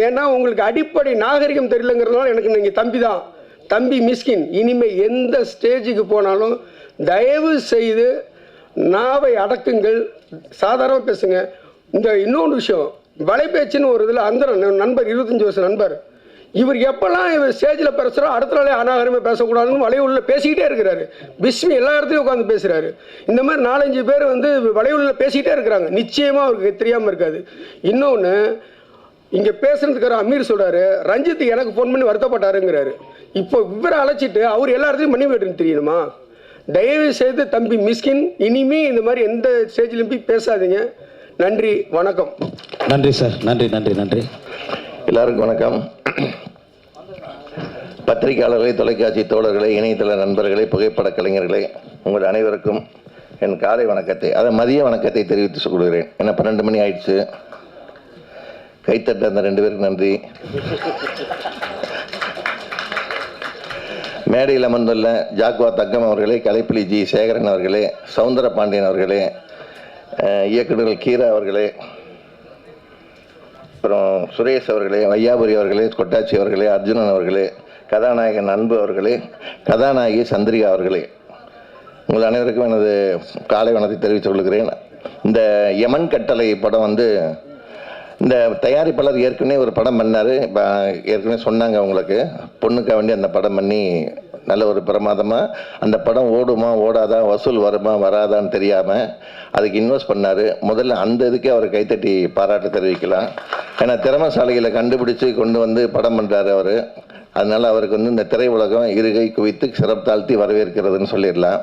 ஏன்னா உங்களுக்கு அடிப்படை நாகரிகம் தெரியலங்கிறதுனால எனக்கு நீங்கள் தம்பி தான். தம்பி மிஸ்கின், இனிமேல் எந்த ஸ்டேஜுக்கு போனாலும் தயவு செய்து நாவை அடக்குங்கள், சாதாரணமாக பேசுங்க. இந்த இன்னொன்று விஷயம், வலைபேச்சுன்னு ஒரு இதில் அந்த நண்பர் 25 வருஷம் நண்பர், இவர் எப்பெல்லாம் இவர் ஸ்டேஜில் பேசுகிறோ அடுத்த நாளே அநாகரமே பேசக்கூடாதுன்னு வலையுள்ள பேசிக்கிட்டே இருக்கிறாரு. பிஸ்மி எல்லா இடத்துலையும் உட்காந்து பேசுகிறாரு. இந்த மாதிரி 4-5 பேர் வந்து வலையுள்ள பேசிக்கிட்டே இருக்கிறாங்க. நிச்சயமாக அவருக்கு தெரியாமல் இருக்காது. இன்னொன்று, இங்கே பேசுனதுக்கு அமீர் சொல்கிறாரு, ரஞ்சித் எனக்கு ஃபோன் பண்ணி வருத்தப்பட்டாருங்கிறாரு. இப்போ இவரை அழைச்சிட்டு அவர் எல்லா இடத்துலையும் பண்ணி போய்ட்டுன்னு தெரியணுமா? தயவு செய்து தம்பி மிஸ்கின், இனிமே இந்த மாதிரி எந்த ஸ்டேஜ்லையும் போய் பேசாதீங்க. நன்றி, வணக்கம். நன்றி சார். நன்றி நன்றி நன்றி. எல்லாருக்கும் வணக்கம். பத்திரிகையாளர்களே, தொலைக்காட்சி தோழர்களே, இணையதள நண்பர்களே, புகைப்பட கலைஞர்களே, உங்கள் அனைவருக்கும் என் காலை வணக்கத்தை, அதை மதிய வணக்கத்தை தெரிவித்துக் கொள்கிறேன். ஏன்னா 12 மணி ஆயிடுச்சு. கைத்தட்ட அந்த 2 பேருக்கு நன்றி. மேடையில் அமர்ந்துள்ள ஜாக்வா தங்கம் அவர்களே, கலைப்புலி ஜி சேகரன் அவர்களே, சவுந்தர பாண்டியன் அவர்களே, இயக்குநர்கள் கீரா அவர்களே, அப்புறம் சுரேஷ் அவர்களே, வையாபுரி அவர்களே, கொட்டாச்சி அவர்களே, அர்ஜுனன் அவர்களே, கதாநாயகன் அன்பு அவர்களே, கதாநாயகி சந்திரிகா அவர்களே, உங்கள் அனைவருக்கும் எனது காலை வணக்கத்தை தெரிவித்துக் கொள்கிறேன். இந்த யமன் கட்டளை படம் வந்து இந்த தயாரிப்பாளர் ஏற்கனவே ஒரு படம் பண்ணார். இப்போ ஏற்கனவே சொன்னாங்க உங்களுக்கு, பொண்ணுக்காக வேண்டி அந்த படம் பண்ணி நல்ல ஒரு பிரமாதமாக அந்த படம் ஓடுமா ஓடாதா, வசூல் வருமா வராதான்னு தெரியாமல் அதுக்கு இன்வெஸ்ட் பண்ணார். முதல்ல அந்த இதுக்கே அவர் கைத்தட்டி பாராட்டு தெரிவிக்கலாம். ஏன்னா திறமைசாலிகளை கண்டுபிடிச்சு கொண்டு வந்து படம் பண்ணுறாரு அவர். அதனால் அவருக்கு வந்து இந்த திரை உலகம் இருகை குவித்து சிறப்பு தாழ்த்தி வரவேற்கிறதுன்னு சொல்லிடலாம்.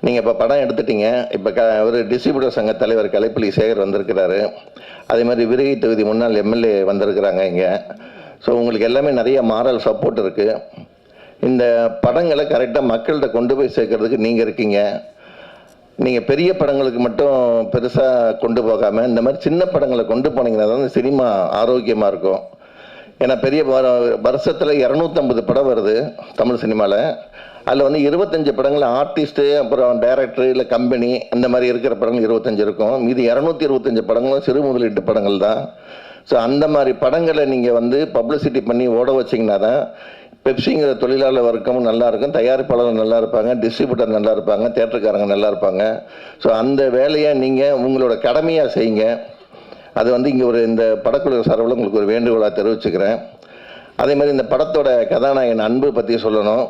நீங்கள் இப்போ படம் எடுத்துட்டீங்க. இப்போ ஒரு டிஸ்ட்ரிபியூட்டர் சங்க தலைவர் கலைப்புலி சேகர் வந்திருக்கிறாரு. அதே மாதிரி விருகை தொகுதி முன்னாள் எம்எல்ஏ வந்திருக்கிறாங்க இங்கே. ஸோ உங்களுக்கு எல்லாமே நிறைய மாரல் சப்போர்ட் இருக்குது. இந்த படங்களை கரெக்டாக மக்கள்கிட்ட கொண்டு போய் சேர்க்கறதுக்கு நீங்கள் இருக்கீங்க. நீங்கள் பெரிய படங்களுக்கு மட்டும் பெருசாக கொண்டு போகாமல் இந்த மாதிரி சின்ன படங்களை கொண்டு போனீங்கன்னா தான் சினிமா ஆரோக்கியமாக இருக்கும். ஏன்னா பெரிய வருஷத்தில் 250 படம் வருது தமிழ் சினிமாவில். அதில் வந்து 25 படங்கள் ஆர்டிஸ்ட்டு, அப்புறம் டைரக்டர் இல்லை கம்பெனி, இந்த மாதிரி இருக்கிற படங்கள் 25 இருக்கும். மீதி 225 படங்களும் சிறு முதலீட்டு படங்கள் தான். ஸோ அந்த மாதிரி படங்களை நீங்கள் வந்து பப்ளிசிட்டி பண்ணி ஓட வச்சிங்கன்னா தான் பெப்சிங்கிற தொழிலாளர் வர்க்கமும் நல்லாயிருக்கும், தயாரிப்பாளர்கள் நல்லா இருப்பாங்க, டிஸ்ட்ரிபியூட்டர் நல்லா இருப்பாங்க, தேட்டருக்காரங்க நல்லா இருப்பாங்க. ஸோ அந்த வேலையை நீங்கள் உங்களோட கடமையாக செய்யுங்க. அது வந்து இங்கே ஒரு இந்த படக்குழு சார்பில் உங்களுக்கு ஒரு வேண்டுகோளாக தெரிவிச்சுக்கிறேன். அதே மாதிரி இந்த படத்தோட கதாநாயகன் அன்பு பற்றி சொல்லணும்.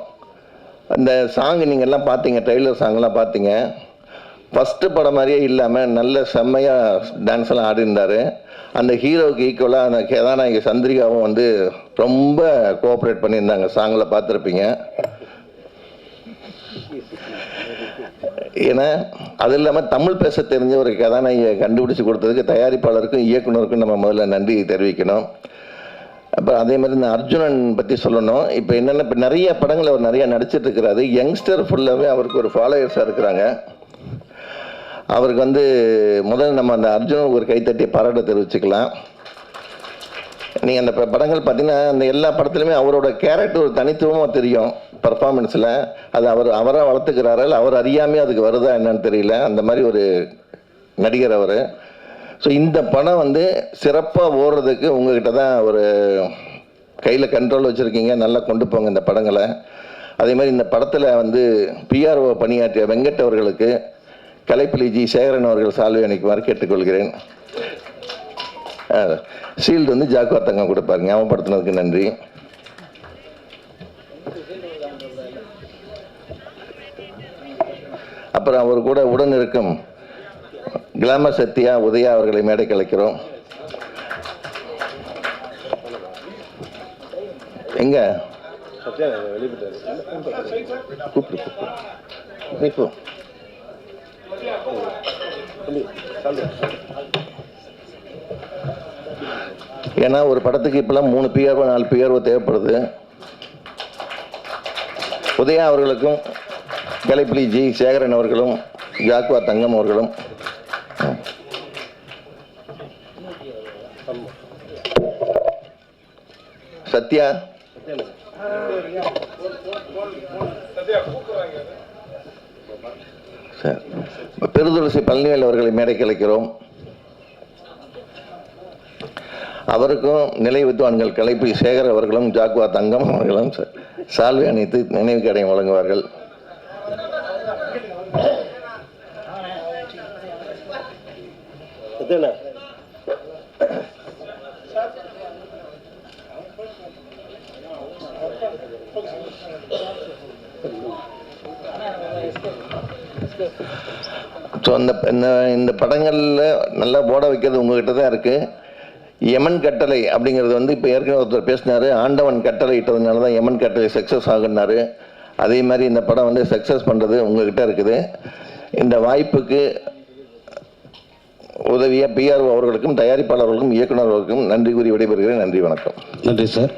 இந்த சாங் நீங்கள் எல்லாம் பார்த்தீங்க, ட்ரெய்லர் சாங்லாம் பார்த்தீங்க. ஃபஸ்ட்டு படம் மாதிரியே இல்லாமல் நல்ல செம்மையாக டான்ஸ் எல்லாம் ஆடிருந்தார். அந்த ஹீரோவுக்கு ஈக்குவலாக அந்த கதாநாயகி சந்திரிகாவும் வந்து ரொம்ப கோஆப்ரேட் பண்ணியிருந்தாங்க. சாங்கில் பார்த்துருப்பீங்க. ஏன்னா அது இல்லாமல் தமிழ் பேச தெரிஞ்ச ஒரு கதாநாயகியை கண்டுபிடிச்சி கொடுத்ததுக்கு தயாரிப்பாளருக்கும் இயக்குனருக்கும் நம்ம முதல்ல நன்றி தெரிவிக்கணும். அப்போ அதே மாதிரி இந்த அர்ஜுனன் பற்றி சொல்லணும். இப்போ என்னென்ன, இப்போ நிறைய படங்கள் அவர் நிறையா நடிச்சிட்டு இருக்கிறாரு. யங்ஸ்டர் ஃபுல்லாகவே அவருக்கு ஒரு ஃபாலோயர்ஸாக இருக்கிறாங்க. அவருக்கு வந்து முதல்ல நம்ம அந்த அர்ஜுனனுக்கு ஒரு கைத்தட்டி பாராட்ட தெரிவிச்சுக்கலாம். நீங்கள் அந்த படங்கள் பார்த்தீங்கன்னா அந்த எல்லா படத்துலையுமே அவரோட கேரக்டர் ஒரு தனித்துவமாக தெரியும் பர்ஃபார்மன்ஸில். அது அவராக வளர்த்துக்கிறாரா இல்லை அவர் அறியாமே அதுக்கு வருதா என்னன்னு தெரியல. அந்த மாதிரி ஒரு நடிகர் அவர். ஸோ இந்த படம் வந்து சிறப்பாக ஓடுறதுக்கு உங்ககிட்ட தான் ஒரு கையில் கண்ட்ரோல் வச்சுருக்கீங்க. நல்லா கொண்டு போங்க இந்த படங்களை. அதே மாதிரி இந்த படத்தில் வந்து பிஆர்ஓ பணியாற்றிய வெங்கட் அவர்களுக்கு கலைப்புலி ஜி சேகரன் அவர்கள் சால்வை அணிக்குமாறு கேட்டுக்கொள்கிறேன். ஷீல்டு வந்து ஜாக்வா தங்கம் கொடுப்பாரு. ஞாபகப்படுத்தினதுக்கு நன்றி. அப்புறம் அவர் கூட உடன் இருக்கும் கிளாமர் சத்யா உதயா அவர்களை மேடைக்கு அழைக்கிறோம். எங்க கூப்பிடு. ஏன்னா ஒரு படத்துக்கு இப்பெல்லாம் 3 பிஆர்ஓ 4 பிஆர்ஓ தேவைப்படுது. உதயா அவர்களுக்கும் கலைப்புலி ஜி சேகரன் அவர்களும் ஜாக்வா தங்கம் அவர்களும் சத்யா சார் பெருதுளசி பழனிவேல் அவர்களை மேடைக்கு அழைக்கிறோம். அவருக்கும் நிலை வித்வான்கள் கலைப்பி சேகர் அவர்களும் ஜாக்குவா தங்கம் அவர்களும் சால்வை அணித்து நினைவு கடையம் வழங்குவார்கள். ஸோ இந்த படங்களில் நல்லா போட வைக்கிறது உங்ககிட்ட தான் இருக்குது. யமன் கட்டளை அப்படிங்கிறது வந்து இப்போ ஏற்கனவே ஒருத்தர் பேசினார், ஆண்டவன் கட்டளை இட்டதுனால தான் யமன் கட்டளை சக்ஸஸ் ஆகுனாரு. அதே மாதிரி இந்த படம் வந்து சக்ஸஸ் பண்ணுறது உங்ககிட்ட இருக்குது. இந்த வாய்ப்புக்கு உதவிய பிஆர்ஓ அவர்களுக்கும் தயாரிப்பாளர்களுக்கும் இயக்குநர்களுக்கும் நன்றி கூறி விடைபெறுகிறேன். நன்றி, வணக்கம். நன்றி சார்.